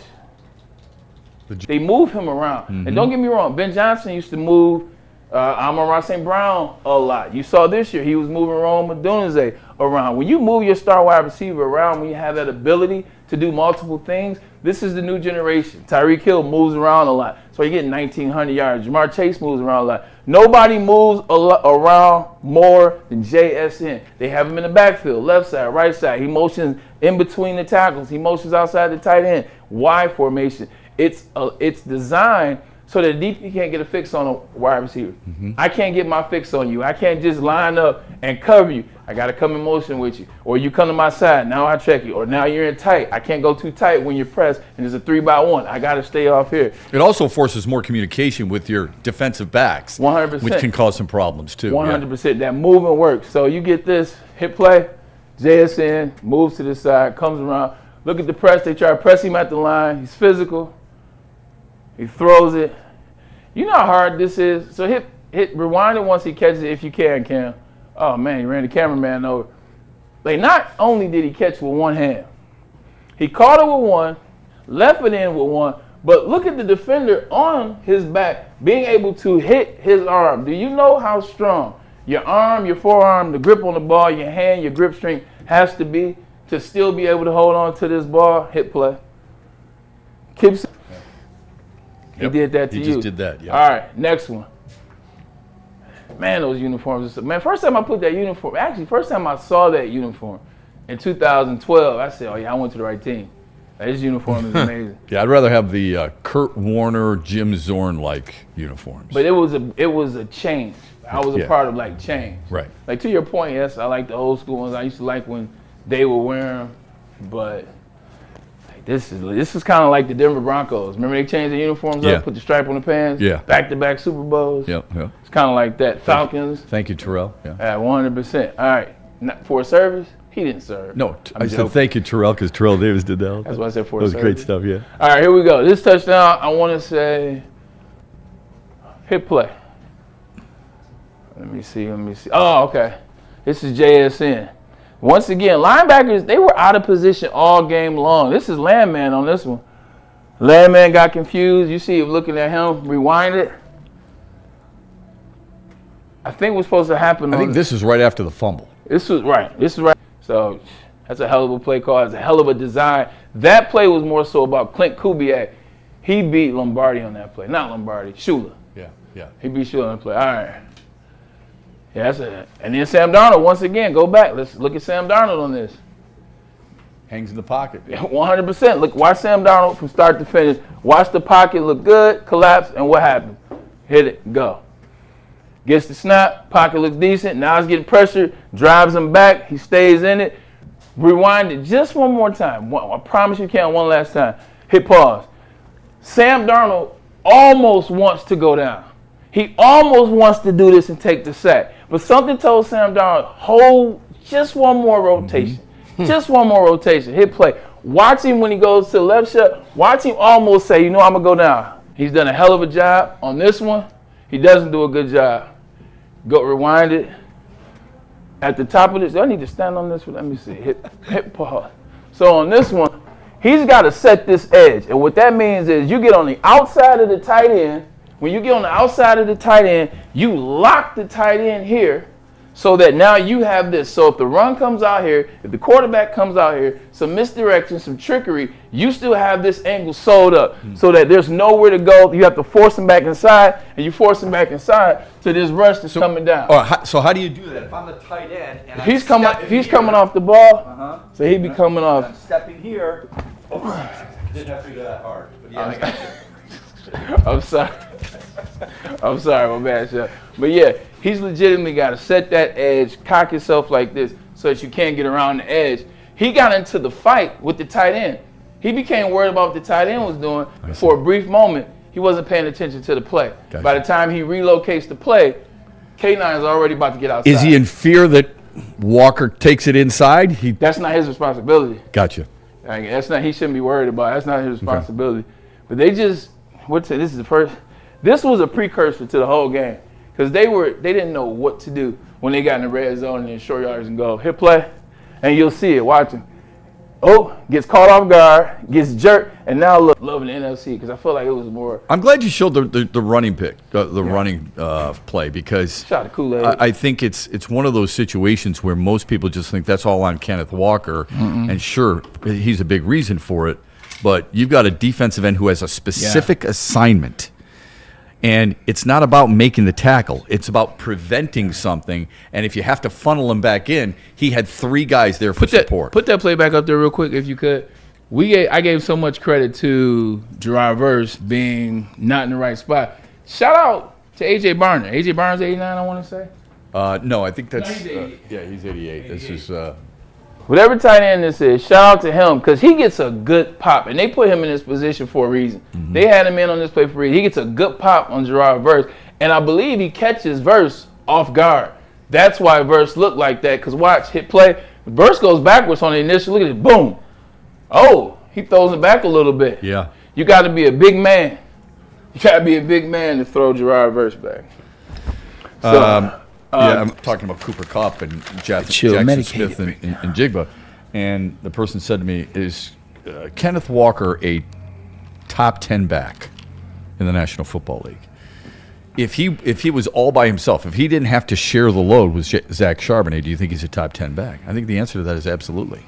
They move him around. Mm-hmm. And don't get me wrong, Ben Johnson used to move Amon-Ra St. Brown a lot. You saw this year, he was moving Rome Odunze around. When you move your star wide receiver around, when you have that ability to do multiple things, this is the new generation. Tyreek Hill moves around a lot. So you're getting 1,900 yards. Jamar Chase moves around a lot. Nobody moves around more than JSN. They have him in the backfield, left side, right side. He motions in between the tackles. He motions outside the tight end. Y formation. It's designed so that DP can't get a fix on a wide receiver. Mm-hmm. I can't get my fix on you. I can't just line up and cover you. I got to come in motion with you. Or you come to my side, now I check you. Or now you're in tight. I can't go too tight when you're pressed and there's a 3-by-1. I got to stay off here. It also forces more communication with your defensive backs. 100%. Which can cause some problems too. 100%. Yeah. That movement works. So you get this hit play, JSN moves to the side, comes around. Look at the press. They try to press him at the line. He's physical. He throws it. You know how hard this is? So hit rewind it once he catches it if you can, Cam. Oh, man, he ran the cameraman over. Like, not only did he catch with one hand, he caught it with one, left it in with one, but look at the defender on his back being able to hit his arm. Do you know how strong your arm, your forearm, the grip on the ball, your hand, your grip strength has to be to still be able to hold on to this ball? Hit play. Keeps. He did that to you. He just did that, yeah. All right, next one. Man, those uniforms. Man, first time I put that uniform, actually, first time I saw that uniform in 2012, I said, oh, yeah, I went to the right team. This uniform is amazing. Yeah, I'd rather have the Kurt Warner, Jim Zorn-like uniforms. But it was a change. I was a part of, like, change. Right. Like, to your point, yes, I like the old school ones. I used to like when they would wear them, but this is kind of like the Denver Broncos. Remember they changed the uniforms up, put the stripe on the pants? Yeah. Back-to-back Super Bowls? Yep. It's kind of like that. Falcons? Thank you, Terrell. Yeah. 100%. All right. For a service, he didn't serve. No, I said thank you, Terrell, because Terrell Davis did that. That's why I said for a service. That was great stuff, yeah. All right, here we go. This touchdown, I want to say hit play. Let me see. Oh, okay. This is JSN. Once again, linebackers, they were out of position all game long. This is Landman on this one. Landman got confused. You see him looking at him, rewind it. I think what's supposed to happen. I think this is right after the fumble. This is right. So that's a hell of a play call. That's a hell of a design. That play was more so about Clint Kubiak. He beat Lombardi on that play. Not Lombardi, Shula. Yeah. He beat Shula on that play. All right. Yeah, that's it. And then Sam Darnold, once again, go back. Let's look at Sam Darnold on this. Hangs in the pocket. 100%. Look, watch Sam Darnold from start to finish. Watch the pocket look good, collapse, and what happened? Hit it, go. Gets the snap, pocket looks decent. Now he's getting pressure, drives him back. He stays in it. Rewind it just one more time. I promise you can one last time. Hit pause. Sam Darnold almost wants to go down. He almost wants to do this and take the sack. But something told Sam Darnold, hold just one more rotation. Just one more rotation. Hit play. Watch him when he goes to the left shot. Watch him almost say, I'm going to go down. He's done a hell of a job on this one. He doesn't do a good job. Go rewind it. At the top of this, I need to stand on this one. Let me see. Hit pause. So on this one, he's got to set this edge. And what that means is you get on the outside of the tight end. When you get on the outside of the tight end, you lock the tight end here so that now you have this. So if the run comes out here, if the quarterback comes out here, some misdirection, some trickery, you still have this angle sewed up so that there's nowhere to go. You have to force him back inside, and you force him back inside to this rush that's coming down. So how do you do that? If I'm the tight end and he's coming off the ball, so he'd be coming off. I'm stepping here. Didn't have to do that hard. But yeah, I got you. I'm sorry, my bad, Chef. But yeah, he's legitimately got to set that edge, cock himself like this so that you can't get around the edge. He got into the fight with the tight end. He became worried about what the tight end was doing. For a brief moment, he wasn't paying attention to the play. Gotcha. By the time he relocates the play, K9 is already about to get outside. Is he in fear that Walker takes it inside? That's not his responsibility. Gotcha. He shouldn't be worried about it. That's not his responsibility. Okay. But they just, this is the first, This was a precursor to the whole game because they didn't know what to do when they got in the red zone and in short yards and go, hit play, and you'll see it. Watch him. Oh, gets caught off guard, gets jerked, and now look, loving the NFC because I feel like it was more. I'm glad you showed the running pick, the running play because Shot of Kool-Aid. I think it's one of those situations where most people just think that's all on Kenneth Walker, and sure, he's a big reason for it, but you've got a defensive end who has a specific assignment. And it's not about making the tackle. It's about preventing something. And if you have to funnel him back in, he had 3 guys there for support. Put that play back up there real quick if you could. I gave so much credit to Gerard Verse being not in the right spot. Shout out to A.J. Barner. A.J. Barnes 89, I want to say. No, I think that's he's 88. he's 88. This is whatever tight end this is, shout out to him because he gets a good pop, and they put him in this position for a reason. They had him in on this play for a reason. He gets a good pop on Gerard Verse, and I believe he catches Verse off guard. That's why Verse looked like that because watch, hit play. Verse goes backwards on the initial. Look at it, boom. Oh, he throws it back a little bit. Yeah. You got to be a big man. You got to be a big man to throw Gerard Verse back. So, I'm talking about Cooper Kupp and Jackson Smith and Jigba. And the person said to me, is Kenneth Walker a top 10 back in the National Football League? If he was all by himself, if he didn't have to share the load with Zach Charbonnet, do you think he's a top 10 back? I think the answer to that is absolutely.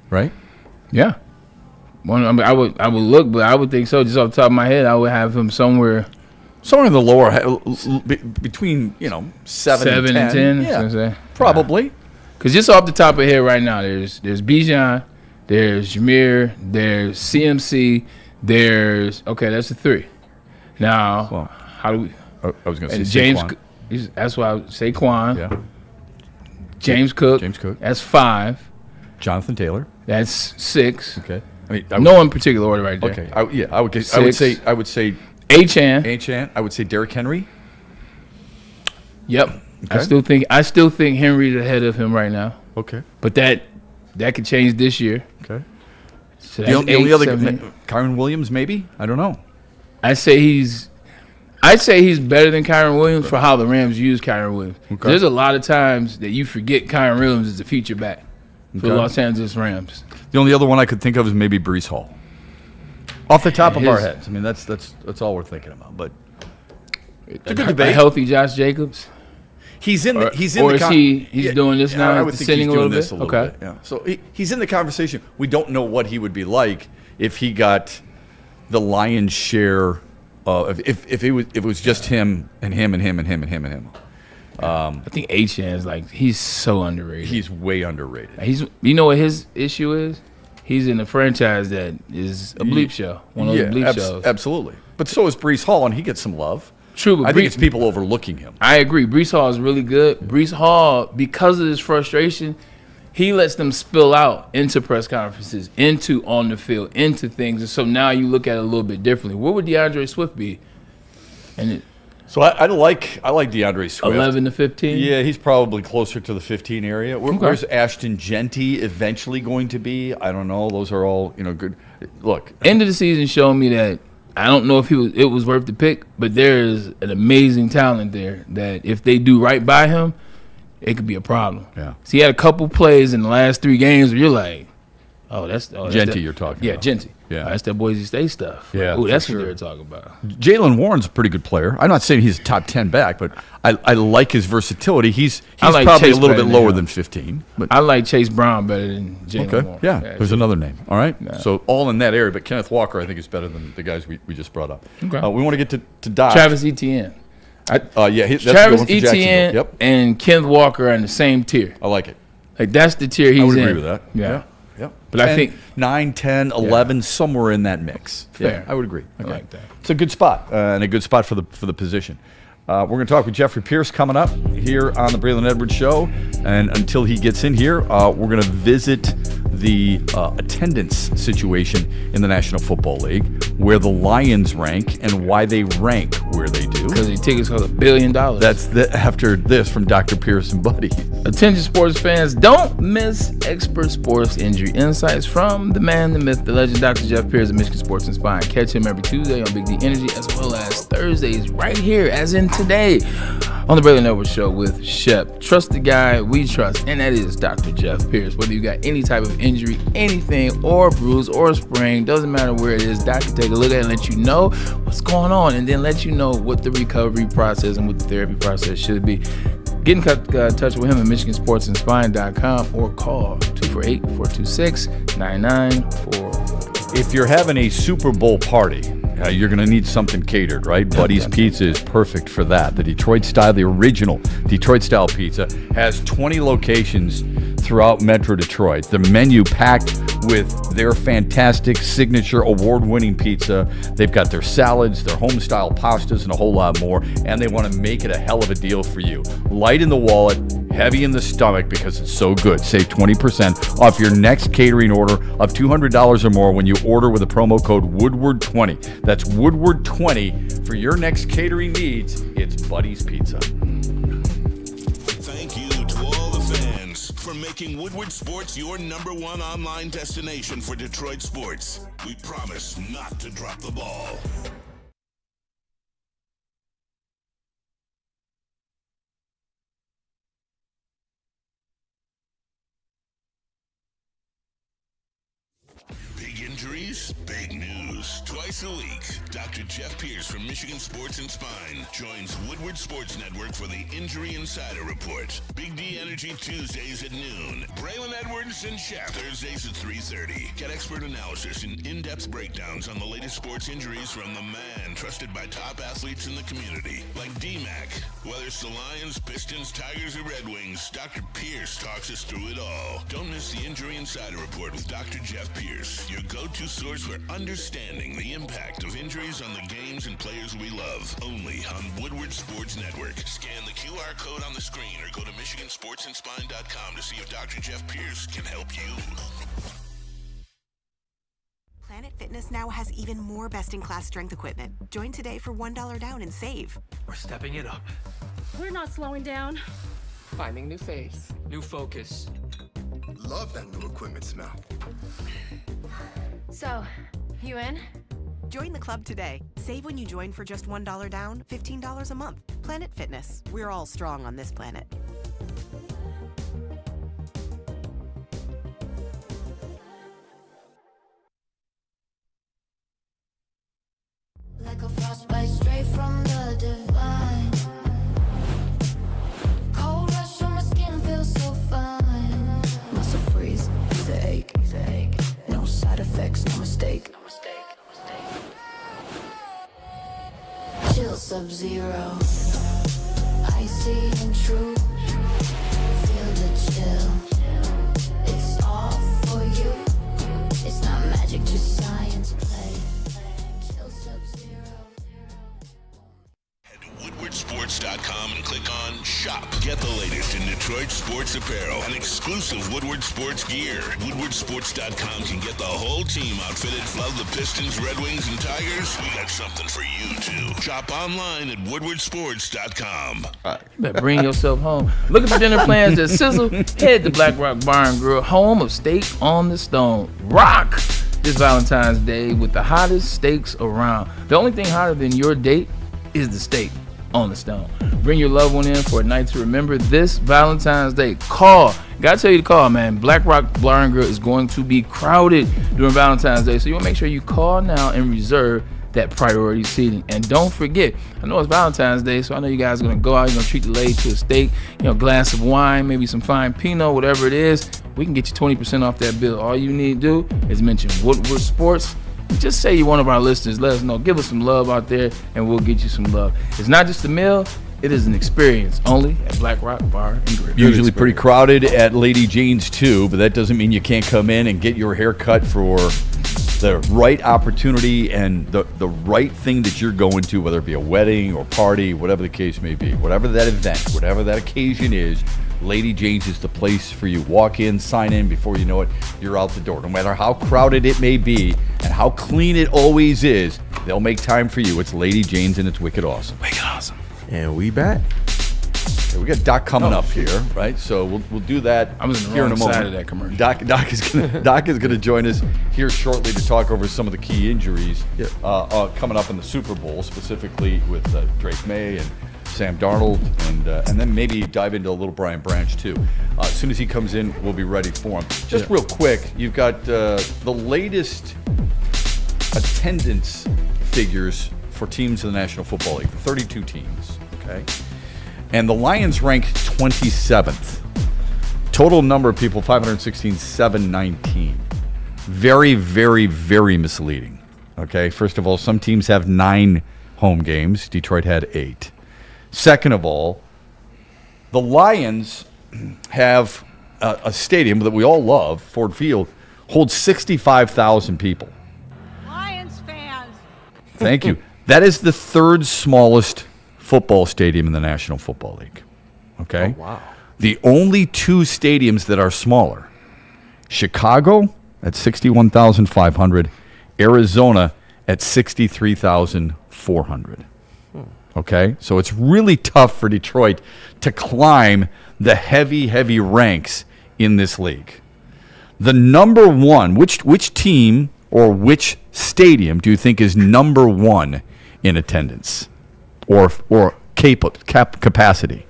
Right? Yeah. Well, I mean, I would look, but I would think so. Just off the top of my head, I would have him somewhere in the lower, between 7 and 10. Yeah, probably. Because just off the top of the head right now, there's Bijan, there's Jameer, there's CMC, that's the 3. Now, how do we? I was going to say James. Saquon. That's why I would say Saquon. Yeah. James Cook. That's 5. Jonathan Taylor. That's 6. Okay. I mean, no in particular order right there. Okay. I would say. Achane. I would say Derrick Henry. Yep. Okay. I still think Henry's ahead of him right now. Okay. But that could change this year. Okay. So the only other Kyron Williams, maybe? I don't know. I'd say he's better than Kyron Williams for how the Rams use Kyron Williams. Okay. There's a lot of times that you forget Kyron Williams is the feature back for the Los Angeles Rams. The only other one I could think of is maybe Breece Hall. Off the top of our heads. I mean, that's all we're thinking about. But it's a good debate. A healthy Josh Jacobs. He's doing this now? I would think he's doing this a little bit. Yeah. So he's in the conversation. We don't know what he would be like if he got the lion's share. If it was just him and him and him and him and him and him. I think Achane he's so underrated. He's way underrated. You know what his issue is? He's in a franchise that is a bleep show. One of those bleep shows. Absolutely. But so is Breece Hall, and he gets some love. True, but I think it's people overlooking him. I agree. Breece Hall is really good. Breece Hall, because of his frustration, he lets them spill out into press conferences, into on the field, into things. And so now you look at it a little bit differently. Where would DeAndre Swift be? So I like DeAndre Swift. 11 to 15? Yeah, he's probably closer to the 15 area. Where's Ashton Genty eventually going to be? I don't know. Those are all good. Look, end of the season showed me that I don't know if it was worth the pick, but there is an amazing talent there that if they do right by him, it could be a problem. Yeah. So he had a couple plays in the last 3 games where you're like, that's Genty you're talking about. Yeah, Genty. Yeah. That's that Boise State stuff. Yeah, that's what they're talking about. Jalen Warren's a pretty good player. I'm not saying he's a top 10 back, but I like his versatility. He's like probably Chase a little bit lower him. than 15. But I like Chase Brown better than Jalen Warren. Yeah, there's another name. All right. Yeah. So all in that area, but Kenneth Walker I think is better than the guys we just brought up. Okay. We want to get to Doc. Travis Etienne. That's Travis Etienne and Kenneth Walker are in the same tier. I like it. That's the tier he's in. I would agree with that. Yeah. But 10, I think 9, 10, 11, somewhere in that mix. Fair. Yeah, I would agree. Okay. I like that. It's a good spot and a good spot for the position. We're going to talk with Jeffrey Pierce coming up here on the Braylon Edwards Show. And until he gets in here, we're going to visit the attendance situation in the National Football League, where the Lions rank and why they rank where they do. Because the tickets cost $1 billion. That's after this from Dr. Pierce and Buddy. Attention sports fans, don't miss expert sports injury insights from the man, the myth, the legend, Dr. Jeff Pierce of Michigan Sports and Spine. Catch him every Tuesday on Big D Energy, as well as Thursdays right here, as in today, on the Braylon Edwards Show with Shep. Trust the guy we trust, and that is Dr. Jeff Pierce. Whether you got any type of injury, anything, or bruise, or sprain, doesn't matter where it is, Doc can take a look at it and let you know what's going on, and then let you know what the recovery process and what the therapy process should be. Get in touch with him at MichiganSportsAndSpine.com or call 248-426-9944. If you're having a Super Bowl party, you're going to need something catered, right? Buddy's Pizza is perfect for that. The Detroit style, the original Detroit style pizza, has 20 locations throughout Metro Detroit. The menu packed with their fantastic signature award-winning pizza. They've got their salads, their home-style pastas, and a whole lot more, and they want to make it a hell of a deal for you. Light in the wallet, heavy in the stomach because it's so good. Save 20% off your next catering order of $200 or more when you order with the promo code Woodward20. That's Woodward20 for your next catering needs. It's Buddy's Pizza. Thank you to all the fans for making Woodward Sports your #1 online destination for Detroit sports. We promise not to drop the ball. Big injuries, big news. Twice a week, Dr. Jeff Pierce from Michigan Sports and Spine joins Woodward Sports Network for the Injury Insider Report. Big D Energy Tuesdays at noon. Braylon Edwards and Shepard Thursdays at 3:30. Get expert analysis and in-depth breakdowns on the latest sports injuries from the man trusted by top athletes in the community, like D-Mac. Whether it's the Lions, Pistons, Tigers, or Red Wings, Dr. Pierce talks us through it all. Don't miss the Injury Insider Report with Dr. Jeff Pierce, your go-to source for understanding the impact of injuries on the games and players we love. Only on Woodward Sports Network. Scan the QR code on the screen or go to MichiganSportsAndSpine.com to see if Dr. Jeff Pierce can help you. Planet Fitness now has even more best-in-class strength equipment. Join today for $1 down and save. We're stepping it up. We're not slowing down. Finding new faith, new focus. Love that new equipment smell. So, you in? Join the club today. Save when you join for just $1 down, $15 a month. Planet Fitness. We're all strong on this planet. Like a frostbite straight from the divine. Cold rush on my skin feels so fine. Muscle freeze, the ache. No side effects, no mistake. Chill Sub-Zero. Icy and true. Feel the chill. It's all for you. It's not magic, just science play. Chill Sub-Zero. Head to WoodwardSports.com and click on Shop. Get the latest in Detroit sports apparel and exclusive Woodward Sports gear. WoodwardSports.com can get the whole team outfitted. Love the Pistons, Red Wings, and Tigers? We got something for you, too. Shop online at WoodwardSports.com. You better bring yourself home. Looking for dinner plans that sizzle? Head to Black Rock Bar and Grill, home of Steak on the Stone. Rock this Valentine's Day with the hottest steaks around. The only thing hotter than your date is the steak on the stone. Bring your loved one in for a night to remember this Valentine's Day. Call. Gotta tell you to call, man. Black Rock Bar and Grill is going to be crowded during Valentine's Day, so you want to make sure you call now and reserve that priority seating. And don't forget, I know it's Valentine's Day, so I know you guys are going to go out, you're going to treat the lady to a steak, glass of wine, maybe some fine Pinot, whatever it is. We can get you 20% off that bill. All you need to do is mention Woodward Sports. Just say you're one of our listeners. Let us know. Give us some love out there, and we'll get you some love. It's not just a meal. It is an experience only at Black Rock Bar and Grill. Usually pretty crowded at Lady Jane's too, but that doesn't mean you can't come in and get your hair cut for the right opportunity and the right thing that you're going to, whether it be a wedding or party, whatever the case may be. Whatever that event, whatever that occasion is, Lady Jane's is the place for you. Walk in, sign in, before you know it, you're out the door. No matter how crowded it may be and how clean it always is, they'll make time for you. It's Lady Jane's and it's wicked awesome. Wicked awesome. And we back. Okay, we got Doc coming up here, right? So we'll do that. I was in the here wrong in a moment. side of that commercial. Doc is gonna join us here shortly to talk over some of the key injuries coming up in the Super Bowl, specifically with Drake May and Sam Darnold, and then maybe dive into a little Brian Branch too. As soon as he comes in, we'll be ready for him. Just real quick, you've got the latest attendance figures for teams in the National Football League, 32 teams, okay? And the Lions rank 27th. Total number of people, 516, 719. Very, very, very misleading, okay? First of all, some teams have 9 home games. Detroit had 8. Second of all, the Lions have a stadium that we all love, Ford Field, holds 65,000 people. Lions fans. Thank you. That is the 3rd smallest football stadium in the National Football League. Okay? Oh, wow. The only 2 stadiums that are smaller, Chicago at 61,500, Arizona at 63,400. Okay? So it's really tough for Detroit to climb the heavy, heavy ranks in this league. The number one, which team or which stadium do you think is number 1 in attendance or capacity?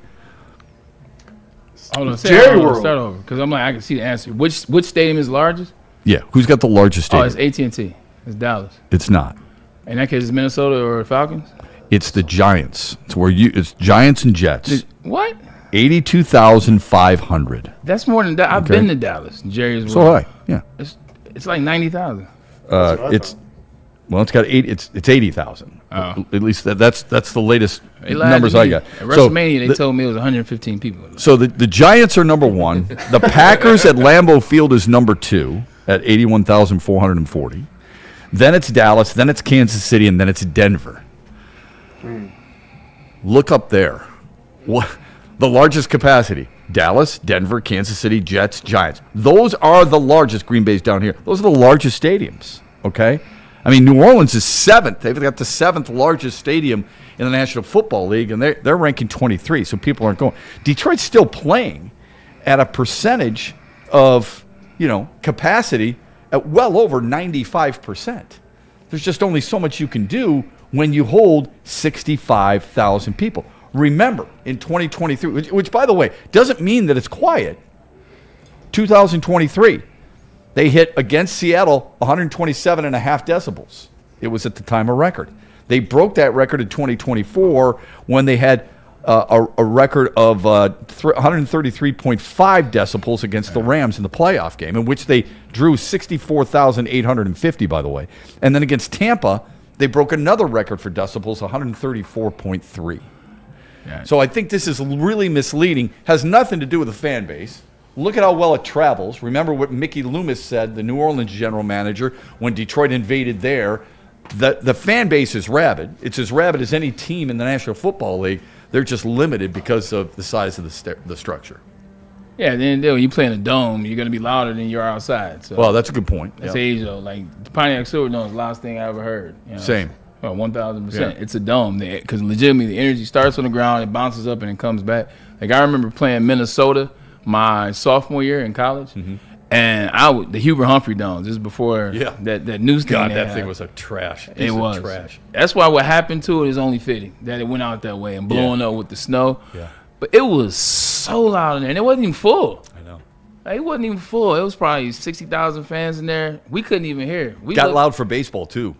Hold on, Jerry World. Start over, because I can see the answer. Which stadium is largest? Yeah, who's got the largest stadium? Oh, it's AT&T. It's Dallas. It's not. In that case, it's Minnesota or Falcons? It's the Giants. It's Giants and Jets. What? 82,500. That's more than that. I've been to Dallas. Jerry's. So high. Yeah. It's like 90,000. It's got 8. It's 80,000. Oh. At least that's the latest numbers I got. At WrestleMania, they told me it was 115 people. So the Giants are number 1. The Packers at Lambeau Field is number 2 at 81,440. Then it's Dallas. Then it's Kansas City, and then it's Denver. Look up there. What the largest capacity? Dallas, Denver, Kansas City, Jets, Giants. Those are the largest. Green Bay's down here. Those are the largest stadiums. Okay, I mean New Orleans is 7th. They've got the 7th largest stadium in the National Football League, and they're ranking 23. So people aren't going. Detroit's still playing at a percentage of capacity at well over 95%. There's just only so much you can do when you hold 65,000 people. Remember, in 2023, which by the way, doesn't mean that it's quiet. 2023, they hit against Seattle 127.5 decibels. It was at the time a record. They broke that record in 2024 when they had a record of 133.5 decibels against the Rams in the playoff game, in which they drew 64,850, by the way. And then against Tampa, they broke another record for decibels, 134.3. Yeah. So I think this is really misleading. Has nothing to do with the fan base. Look at how well it travels. Remember what Mickey Loomis said, the New Orleans general manager, when Detroit invaded there. The fan base is rabid. It's as rabid as any team in the National Football League. They're just limited because of the size of the structure. Yeah, at the end of the day, when you play in a dome, you're going to be louder than you're outside. So well, that's a good point. That's age, though. Like, the Pontiac Silverdome is the loudest thing I ever heard. Same. Well, 1,000%. It's a dome. Because legitimately, the energy starts on the ground, it bounces up, and it comes back. Like, I remember playing Minnesota my sophomore year in college. Mm-hmm. And the Hubert Humphrey Dome. This is before that news thing. God, that thing was a trash. It was trash. That's why what happened to it is only fitting that it went out that way and blowing up with the snow. Yeah. But it was so loud in there, and it wasn't even full. I know. Like, it wasn't even full. It was probably 60,000 fans in there. We couldn't even hear. We got loud for baseball too.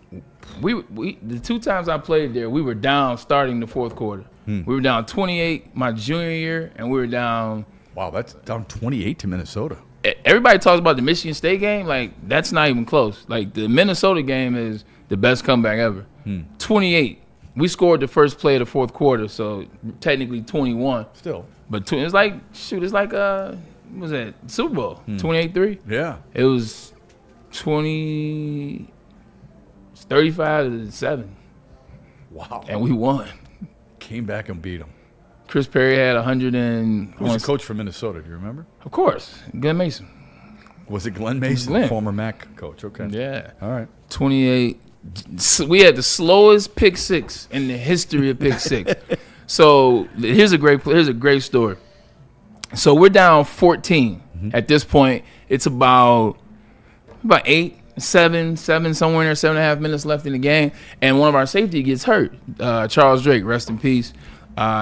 We the 2 times I played there, we were down starting the 4th quarter. We were down 28 my junior year, and we were down. Wow, that's down 28 to Minnesota. Everybody talks about the Michigan State game. Like, that's not even close. Like, the Minnesota game is the best comeback ever. 28. We scored the first play of the 4th quarter, so technically 21. Still. But it's like, what was that? Super Bowl. 28-3? Yeah. It was 35-7. Wow. And we won. Came back and beat them. Chris Perry had 100 and... Who was the coach for Minnesota? Do you remember? Of course. Glenn Mason. Was it Glenn Mason? Glenn. Former MAC coach. Okay. Yeah. All right. 28. We had the slowest pick six in the history of pick six. So here's a great story. So we're down 14 at this point. It's about 8, 7, somewhere in there, 7.5 minutes left in the game, and one of our safety gets hurt. Charles Drake, rest in peace.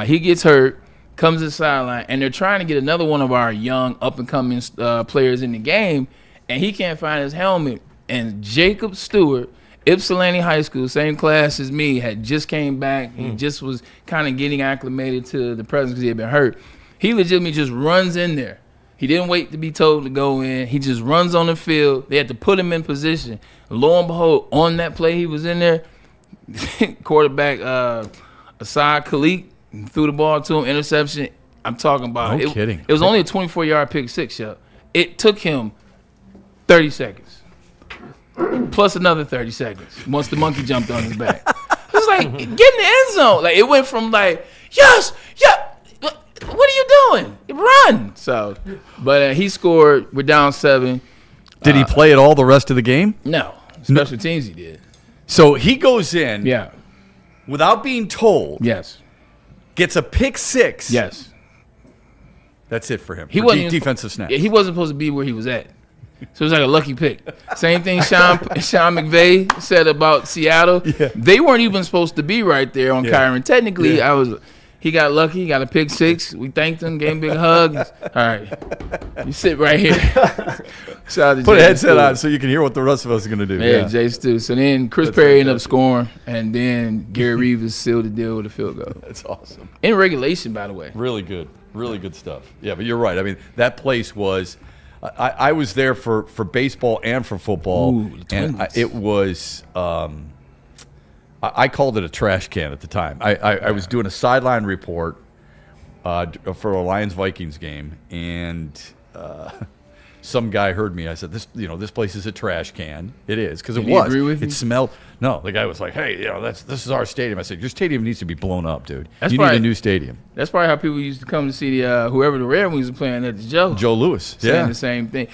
He gets hurt, comes to the sideline, and they're trying to get another one of our young up-and-coming players in the game, and he can't find his helmet. And Jacob Stewart, Ypsilanti High School, same class as me, had just came back. He just was kind of getting acclimated to the presence because he had been hurt. He legitimately just runs in there. He didn't wait to be told to go in. He just runs on the field. They had to put him in position. Lo and behold, on that play he was in there, quarterback Asad Khalik threw the ball to him, interception. I'm talking about No kidding. It was only a 24-yard pick six, yo. It took him 30 seconds. Plus another 30 seconds once the monkey jumped on his back. It was like, get in the end zone. Like, it went from like, yes, yeah, what are you doing? Run. So, but he scored. We're down 7. Did he play at all the rest of the game? No. Special teams he did. So he goes in. Yeah. Without being told. Yes. Gets a pick 6. Yes. That's it for him. He for wasn't defensive snaps. He wasn't supposed to be where he was at. So it was like a lucky pick. Same thing Sean McVay said about Seattle. Yeah. They weren't even supposed to be right there on Kyron. Technically, he got lucky. He got a pick 6. We thanked him, gave him a big hug. All right. You sit right here. Shout out to Put Jay a headset Stu. on so you can hear what the rest of us are going to do. Yeah, Jay Stu. So then Chris Perry ended up scoring, and then Gary Reeves sealed the deal with a field goal. That's awesome. In regulation, by the way. Really good. Really good stuff. Yeah, but you're right. I mean, that place was I was there for baseball and for football. Ooh, the and it was I called it a trash can at the time. I was doing a sideline report for a Lions-Vikings game, and some guy heard me. I said, "This place is a trash can." It is, because it was. Agree with you? It smelled. No, the guy was like, "Hey, this is our stadium." I said, "Your stadium needs to be blown up, dude. You need a new stadium." That's probably how people used to come to see whoever the Red Wings were playing at the Joe Louis. Saying the same thing.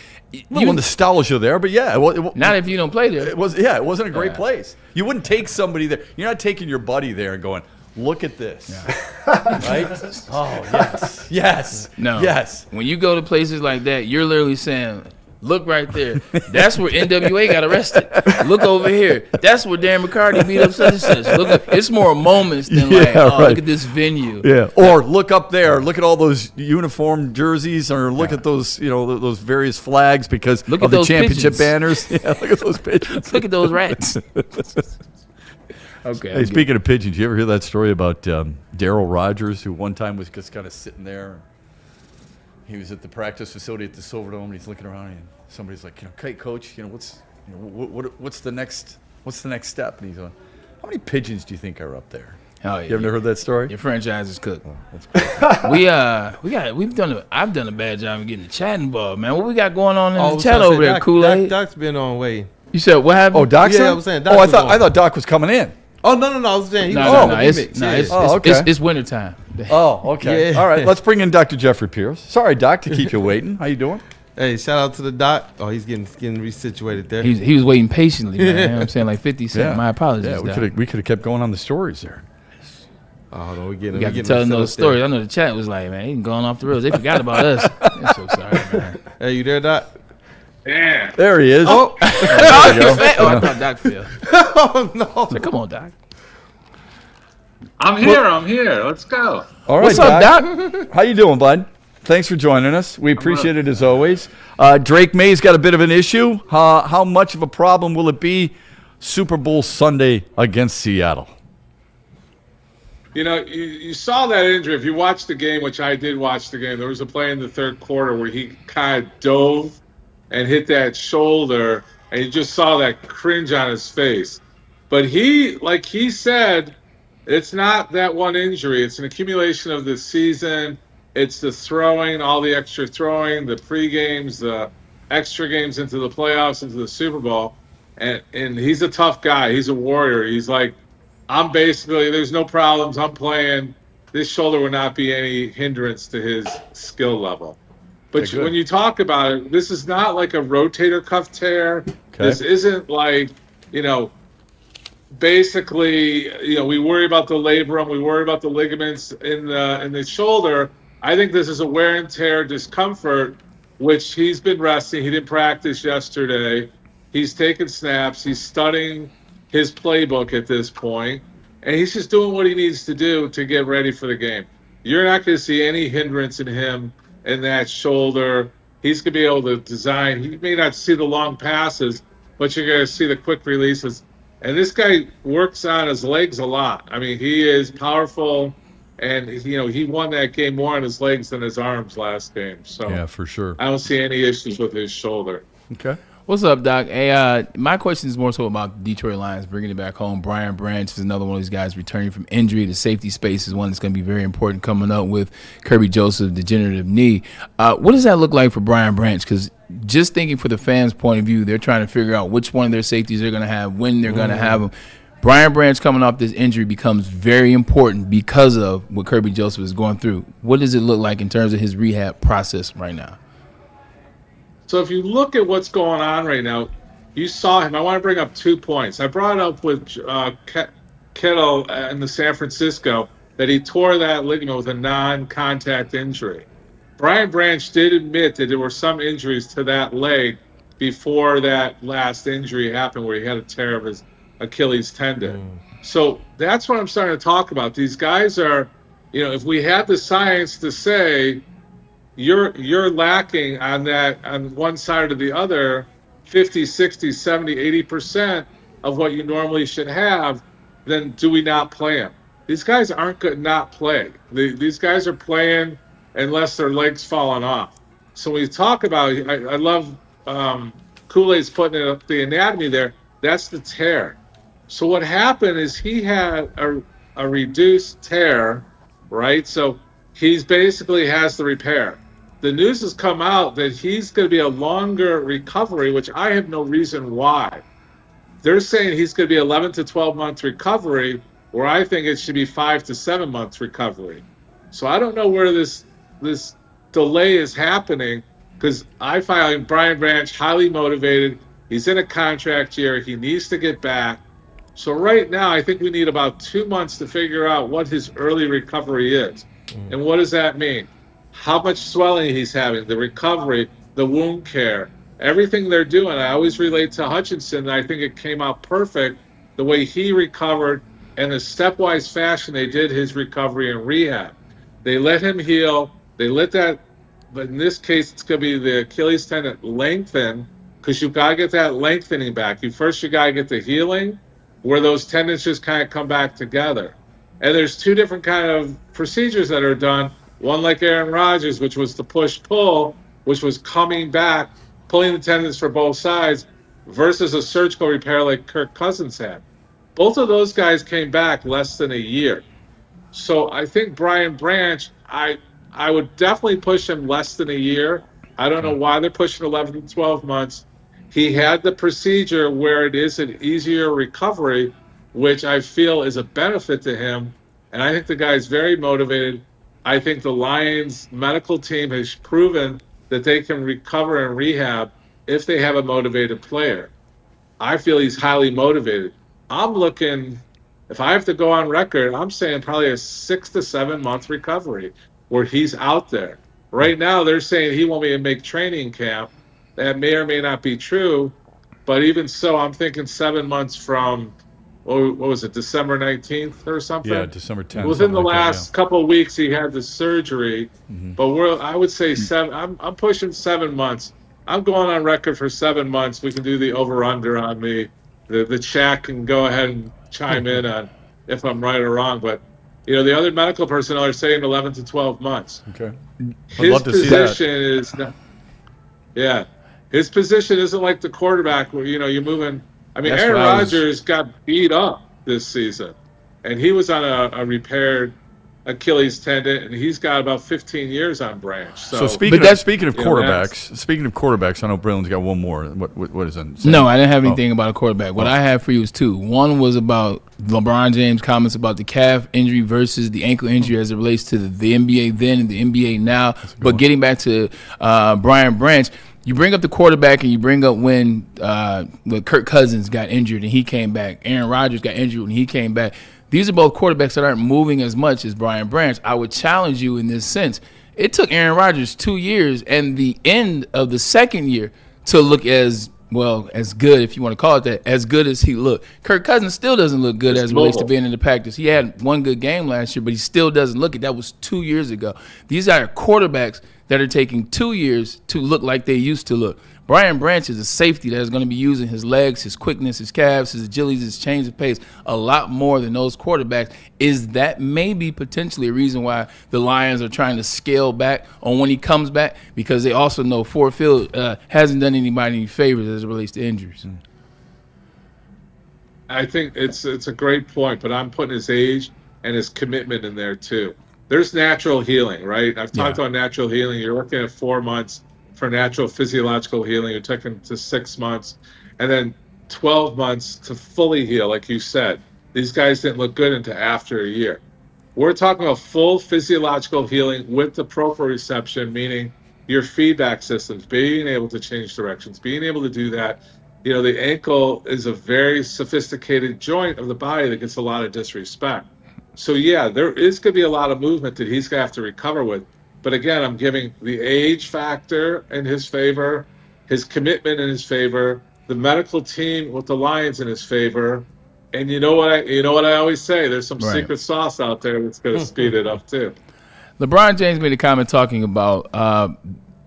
Little nostalgia there, but yeah. Not if you don't play there. It wasn't a great place. You wouldn't take somebody there. You're not taking your buddy there and going, "Look at this." Right? Oh, yes. Yes. No. Yes. When you go to places like that, you're literally saying, look right there. That's where NWA got arrested. Look over here. That's where Dan McCarty beat up such and such. Look, it's more moments than look at this venue. Yeah. Or look up there. Look at all those uniform jerseys, or look at those, those various flags because look of at the those championship pigeons. banners. Yeah. Look at those pigeons. Look at those rats. Okay. Hey, speaking of pigeons, you ever hear that story about Darryl Rogers, who one time was just kind of sitting there? He was at the practice facility at the Silverdome, and he's looking around, and somebody's like, "Okay, coach, what's the next step?" And he's going, "How many pigeons do you think are up there?" Oh, yeah. You ever heard that story? Your franchise is cooked. Oh, I've done a bad job of getting the chat involved, man. What we got going on in the chat over there, Kool-Aid? Doc's been on way. You said what happened? Oh, Doc's Yeah, in? I was saying Doc I was on. thought Doc was coming in. Oh, no. I was saying It's wintertime. Oh, okay. Yeah. All right, let's bring in Dr. Jeffrey Pierce. Sorry, Doc, to keep you waiting. How you doing? Hey, shout out to the Doc. Oh, he's getting resituated there. He was waiting patiently, man. You know what I'm saying? Like 50 Cent. Yeah. My apologies. Yeah, we could have kept going on the stories there. Oh, no, we got to tell those stories. I know the chat was like, man, he's going off the rails. They forgot about us. I'm so sorry, man. Hey, you there, Doc? Yeah. There he is. Oh, there you go. I thought Doc fell. Oh, no. So come on, Doc. I'm here. Let's go. All right, What's up, Doc? How you doing, bud? Thanks for joining us. We appreciate it as always. Drake May's got a bit of an issue. How much of a problem will it be Super Bowl Sunday against Seattle? You saw that injury. If you watched the game, which I did watch the game, there was a play in the third quarter where he kind of dove and hit that shoulder, and you just saw that cringe on his face. But like he said, it's not that one injury. It's an accumulation of the season. It's the throwing, all the extra throwing, the pre-games, the extra games into the playoffs, into the Super Bowl. And he's a tough guy. He's a warrior. He's like, there's no problems. I'm playing. This shoulder would not be any hindrance to his skill level. But when you talk about it, this is not like a rotator cuff tear. Okay. This isn't like, basically, we worry about the labrum, we worry about the ligaments in the shoulder. I think this is a wear and tear discomfort, which he's been resting. He didn't practice yesterday. He's taking snaps. He's studying his playbook at this point, and he's just doing what he needs to do to get ready for the game. You're not going to see any hindrance in him in that shoulder. He's going to be able to design. He may not see the long passes, but you're going to see the quick releases. And this guy works on his legs a lot. I mean, he is powerful, and he won that game more on his legs than his arms last game. So yeah, for sure. I don't see any issues with his shoulder. Okay. What's up, Doc? Hey, my question is more so about the Detroit Lions bringing it back home. Brian Branch is another one of these guys returning from injury. The safety space is one that's going to be very important coming up with Kirby Joseph, degenerative knee. What does that look like for Brian Branch? Because just thinking for the fans' point of view, they're trying to figure out which one of their safeties they're going to have, when they're going to have them. Brian Branch coming off this injury becomes very important because of what Kirby Joseph is going through. What does it look like in terms of his rehab process right now? So if you look at what's going on right now, you saw him. I want to bring up 2 points. I brought it up with Kittle in the San Francisco that he tore that ligament with a non-contact injury. Brian Branch did admit that there were some injuries to that leg before that last injury happened where he had a tear of his Achilles tendon. So that's what I'm starting to talk about. These guys are, if we had the science to say, you're lacking on one side or the other 50, 60, 70, 80% of what you normally should have, then do we not play them? These guys aren't good not play. These guys are playing unless their legs falling off. So when you talk about, I love Kool-Aid's putting it up the anatomy there, that's the tear. So what happened is he had a reduced tear, right? So he's basically has the repair. The news has come out that he's going to be a longer recovery, which I have no reason why. They're saying he's going to be 11 to 12 month recovery, where I think it should be 5 to 7 months recovery. So I don't know where this delay is happening, because I find Brian Branch highly motivated. He's in a contract year. He needs to get back. So right now, I think we need about 2 months to figure out what his early recovery is. And what does that mean? How much swelling he's having, the recovery, the wound care, everything they're doing. I always relate to Hutchinson, and I think it came out perfect the way he recovered and the stepwise fashion they did his recovery and rehab. They let him heal. They let that, but in this case, it's going to be the Achilles tendon lengthen, because you've got to get that lengthening back. You got to get the healing where those tendons just kind of come back together. And there's 2 different kind of procedures that are done. One like Aaron Rodgers, which was the push-pull, which was coming back, pulling the tendons for both sides, versus a surgical repair like Kirk Cousins had. Both of those guys came back less than a year. So I think Brian Branch, I would definitely push him less than a year. I don't know why they're pushing 11 to 12 months. He had the procedure where it is an easier recovery, which I feel is a benefit to him. And I think the guy's very motivated. I think the Lions medical team has proven that they can recover and rehab if they have a motivated player. I feel he's highly motivated. I'm looking, if I have to go on record, I'm saying probably a 6 to 7 month recovery where he's out there. Right now, they're saying he won't be able to make training camp. That may or may not be true, but even so, I'm thinking 7 months from, what was it, December 19th or something? Yeah, December 10th. Within the last couple of weeks, he had the surgery, but I would say 7. I'm pushing 7 months. I'm going on record for 7 months. We can do the over/under on me. The chat can go ahead and chime in on if I'm right or wrong, but the other medical personnel are saying 11 to 12 months. Okay. His position is not. Yeah, his position isn't like the quarterback where you're moving. I mean, Aaron Rodgers got beat up this season, and he was on a repaired Achilles tendon, and he's got about 15 years on Branch. So speaking of quarterbacks, I know Braylon's got one more. What is it? No, I didn't have anything about a quarterback. What I have for you is 2. One was about LeBron James' comments about the calf injury versus the ankle injury as it relates to the NBA then and the NBA now. But getting back to Brian Branch, you bring up the quarterback and you bring up when Kirk Cousins got injured and he came back. Aaron Rodgers got injured and he came back. These are both quarterbacks that aren't moving as much as Brian Branch. I would challenge you in this sense. It took Aaron Rodgers 2 years and the end of the second year to look as good, if you want to call it that, as good as he looked. Kirk Cousins still doesn't look good as it relates to being in the practice. He had one good game last year, but he still doesn't look it. That was 2 years ago. These are quarterbacks that are taking 2 years to look like they used to look. Brian Branch is a safety that is going to be using his legs, his quickness, his calves, his agility, his change of pace a lot more than those quarterbacks. Is that maybe potentially a reason why the Lions are trying to scale back on when he comes back? Because they also know Ford Field hasn't done anybody any favors as it relates to injuries. I think it's a great point, but I'm putting his age and his commitment in there too. There's natural healing, right? I've talked about natural healing. You're looking at 4 months for natural physiological healing. You're taking to 6 months and then 12 months to fully heal. Like you said, these guys didn't look good until after a year. We're talking about full physiological healing with the proprioception, meaning your feedback systems, being able to change directions, being able to do that. You know, the ankle is a very sophisticated joint of the body that gets a lot of disrespect. So yeah, there is going to be a lot of movement that he's going to have to recover with. But again, I'm giving the age factor in his favor, his commitment in his favor, the medical team with the Lions in his favor. And you know what I always say, there's some secret sauce out there that's going to speed it up too. LeBron James made a comment talking about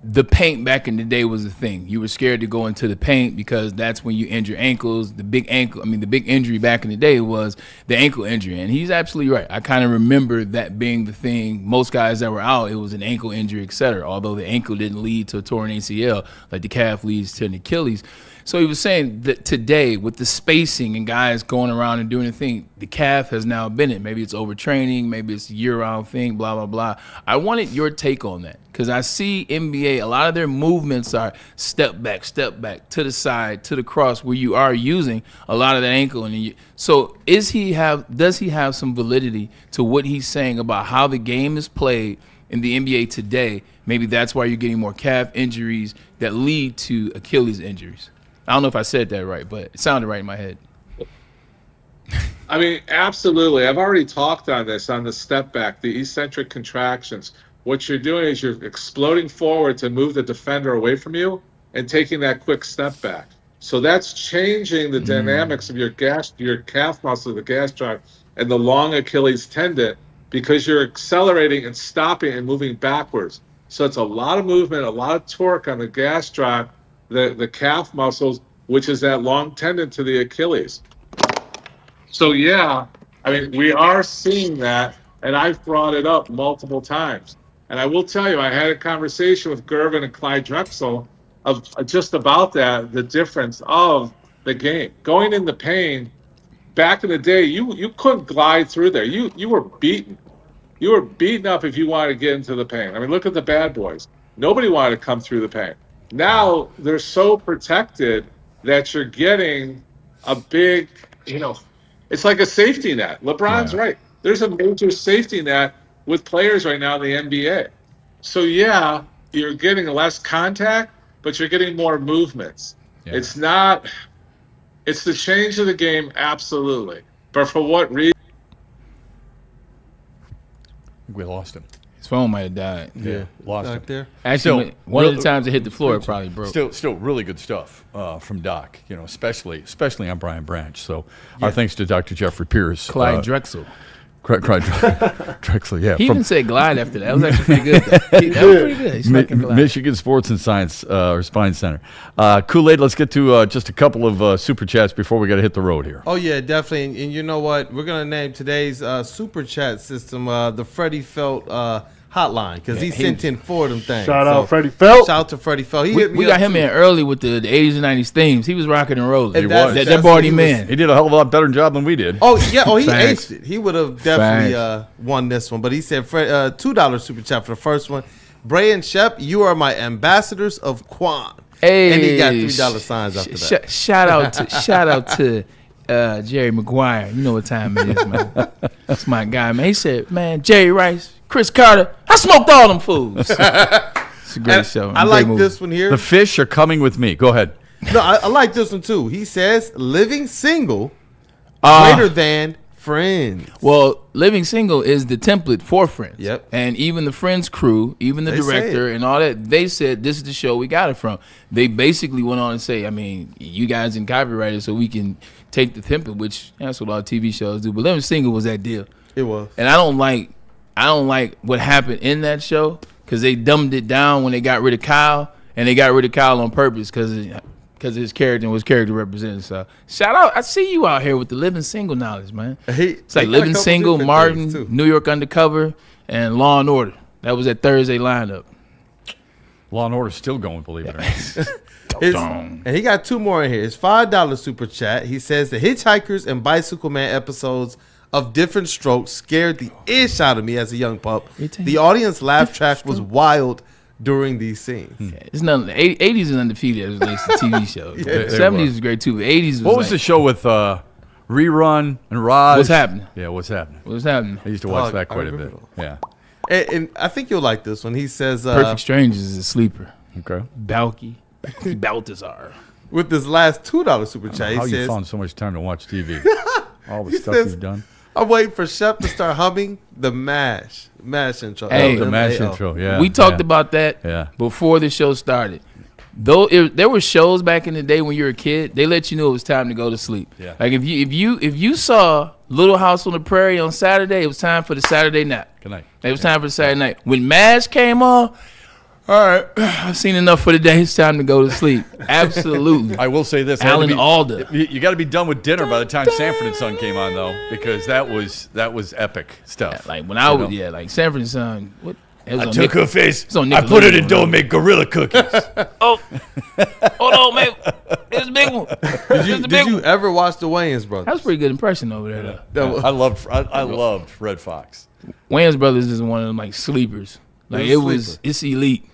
the paint back in the day was a thing. You were scared to go into the paint because that's when you injure ankles. The big injury back in the day was the ankle injury. And he's absolutely right. I kind of remember that being the thing. Most guys that were out, it was an ankle injury, et cetera. Although the ankle didn't lead to a torn ACL like the calf leads to an Achilles. So he was saying that today, with the spacing and guys going around and doing the thing, the calf has now been it. Maybe it's overtraining, maybe it's a year-round thing, blah, blah, blah. I wanted your take on that because I see NBA, a lot of their movements are step back, to the side, to the cross, where you are using a lot of that ankle. So does he have some validity to what he's saying about how the game is played in the NBA today? Maybe that's why you're getting more calf injuries that lead to Achilles injuries. I don't know if I said that right, but it sounded right in my head. I mean, absolutely. I've already talked on this, on the step back, the eccentric contractions. What you're doing is you're exploding forward to move the defender away from you and taking that quick step back. So that's changing the dynamics of your calf muscle, the gas drive, and the long Achilles tendon because you're accelerating and stopping and moving backwards. So it's a lot of movement, a lot of torque on the gas drive, the calf muscles, which is that long tendon to the Achilles. So yeah, I mean, we are seeing that, and I've brought it up multiple times. And I will tell you, I had a conversation with Gervin and Clyde Drexel of just about that, the difference of the game. Going in the pain, back in the day, you couldn't glide through there. You were beaten. You were beaten up if you wanted to get into the pain. I mean, look at the bad boys. Nobody wanted to come through the pain. Now they're so protected that you're getting a big, it's like a safety net. LeBron's right. There's a major safety net with players right now in the NBA. So yeah, you're getting less contact, but you're getting more movements. Yeah. It's the change of the game, absolutely. But for what reason? We lost him. His phone might have died. Yeah, lost him. There. Actually, one of the times it hit the floor, it probably broke. Still really good stuff from Doc, especially on Brian Branch. So our thanks to Dr. Jeffrey Pierce. Clyde Drexel. Clyde Drexel, yeah. He even said glide after that. That was actually pretty good. That was pretty good. Michigan Sports and Science, or Spine Center. Kool-Aid, let's get to just a couple of super chats before we got to hit the road here. Oh, yeah, definitely. And you know what? We're going to name today's super chat system the Freddie Felt hotline because he sent in 4 of them things. Shout out Freddie Felt. Shout out to Freddie Felt. We got him in early with the 80s and 90s themes. He was rocking and rolling. He was. That Barty man. He did a hell of a lot better job than we did. Oh, yeah. Oh, he aced it. He would have definitely won this one. But he said $2 super chat for the first one. Bray and Shep, you are my ambassadors of Quan. Hey, and he got $3 signs after that. Shout out to Jerry Maguire. You know what time it is, man. That's my guy, man. He said, man, Jerry Rice, Chris Carter, I smoked all them fools. It's a great show. I like this one here. The fish are coming with me. Go ahead. No, I like this one too. He says, living single greater than Friends. Well, Living Single is the template for Friends. Yep. And even the Friends crew, even the director and all that, they said this is the show we got it from. They basically went on and say, I mean, you guys in copyrighted so we can take the template, which that's what all TV shows do. But Living Single was that deal. It was. And I don't like what happened in that show because they dumbed it down when they got rid of Kyle, and they got rid of Kyle on purpose because his character and was character represented. So shout out, I see you out here with the Living Single knowledge, man. It's like Living Single, Martin, New York Undercover, and Law and Order. That was that Thursday lineup. Law and Order's still going, believe it or not. And he got two more in here. His $5 super chat. He says the Hitchhikers and Bicycle Man episodes of Different Strokes scared the ish out of me as a young pup. The audience laugh track was wild during these scenes. It's nothing. 80s is undefeated as it relates to TV shows. 70s was great too. But 80s was What was the show with Rerun and Raj? What's Happening? Yeah, What's Happening? What's Happening? I used to watch that quite a bit. Yeah. And I think you'll like this one. He says Perfect Strangers is a sleeper. Okay. Balky Baltazar. With this last $2 super chat, How he you says, found so much time to watch TV? All the He stuff says, you've done. I'm waiting for Shep to start humming the MASH intro. Hey, the MASH intro, yeah. We talked about that before the show started. Though there were shows back in the day when you were a kid, they let you know it was time to go to sleep. Yeah. Like if you saw Little House on the Prairie on Saturday, it was time for the Saturday nap. Good night. It was time for the Saturday night. When MASH came on, all right, I've seen enough for the day. It's time to go to sleep. Absolutely. I will say this. Alan Alda. You got to be done with dinner by the time Sanford and Son came on, though, because that was epic stuff. Like when I was, like Sanford and Son. What? I took her face. I put it in dough and made gorilla cookies. Oh, hold on, man. It's a big one. Did you ever watch the Wayans Brothers? That was a pretty good impression over there, though. I loved Red Fox. Wayans Brothers is one of them like sleepers. Like it's elite.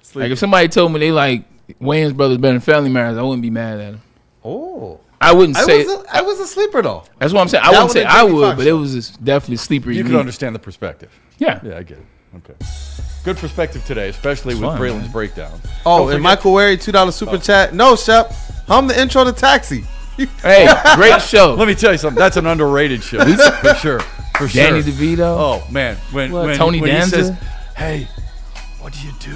Sleeper. Like if somebody told me they like Wayans Brothers better than Family Matters, I wouldn't be mad at them. Oh, I wouldn't say I was a sleeper though. That's what I'm saying. I wouldn't say I would, but it was definitely sleeper. You can understand the perspective. Yeah, I get it. Okay, good perspective today, especially with Braylon's breakdown. Oh, and Michael Wary $2 super chat. No, Shep, hum the intro to Taxi. Hey, great show. Let me tell you something. That's an underrated show for sure. For Danny sure. DeVito. Oh man, when Tony Danza he says, "Hey, what do you do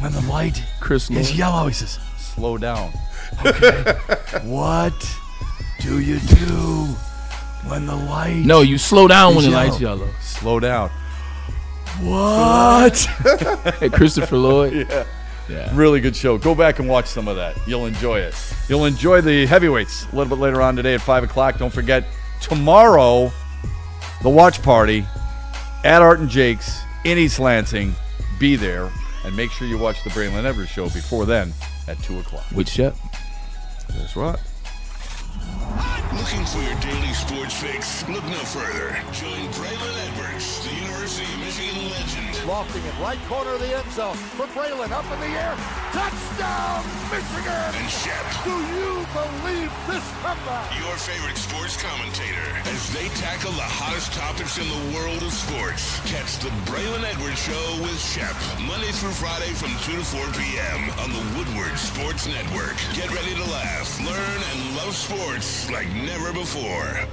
when the light is yellow?" He says, "Slow down." Okay. What do you do when the light? No, you slow down when the light's yellow. Slow down. What? Hey, Christopher Lloyd. Yeah. Really good show. Go back and watch some of that. You'll enjoy it. You'll enjoy the heavyweights a little bit later on today at 5 o'clock. Don't forget, tomorrow, the watch party at Art and Jake's in East Lansing. Be there. And make sure you watch the Braylon Edwards Show before then at 2 o'clock. With Shep. That's right. Looking for your daily sports fix? Look no further. Join Braylon Edwards, the University of Michigan legend. Lofting it right corner of the end zone for Braylon, up in the air. Touchdown, Michigan! And Shep. Do you believe this comeback? Your favorite sports commentator as they tackle the hottest topics in the world of sports. Catch the Braylon Edwards Show with Shep. Monday through Friday from 2 to 4 p.m. on the Woodward Sports Network. Get ready to laugh, learn, and love sports like never before.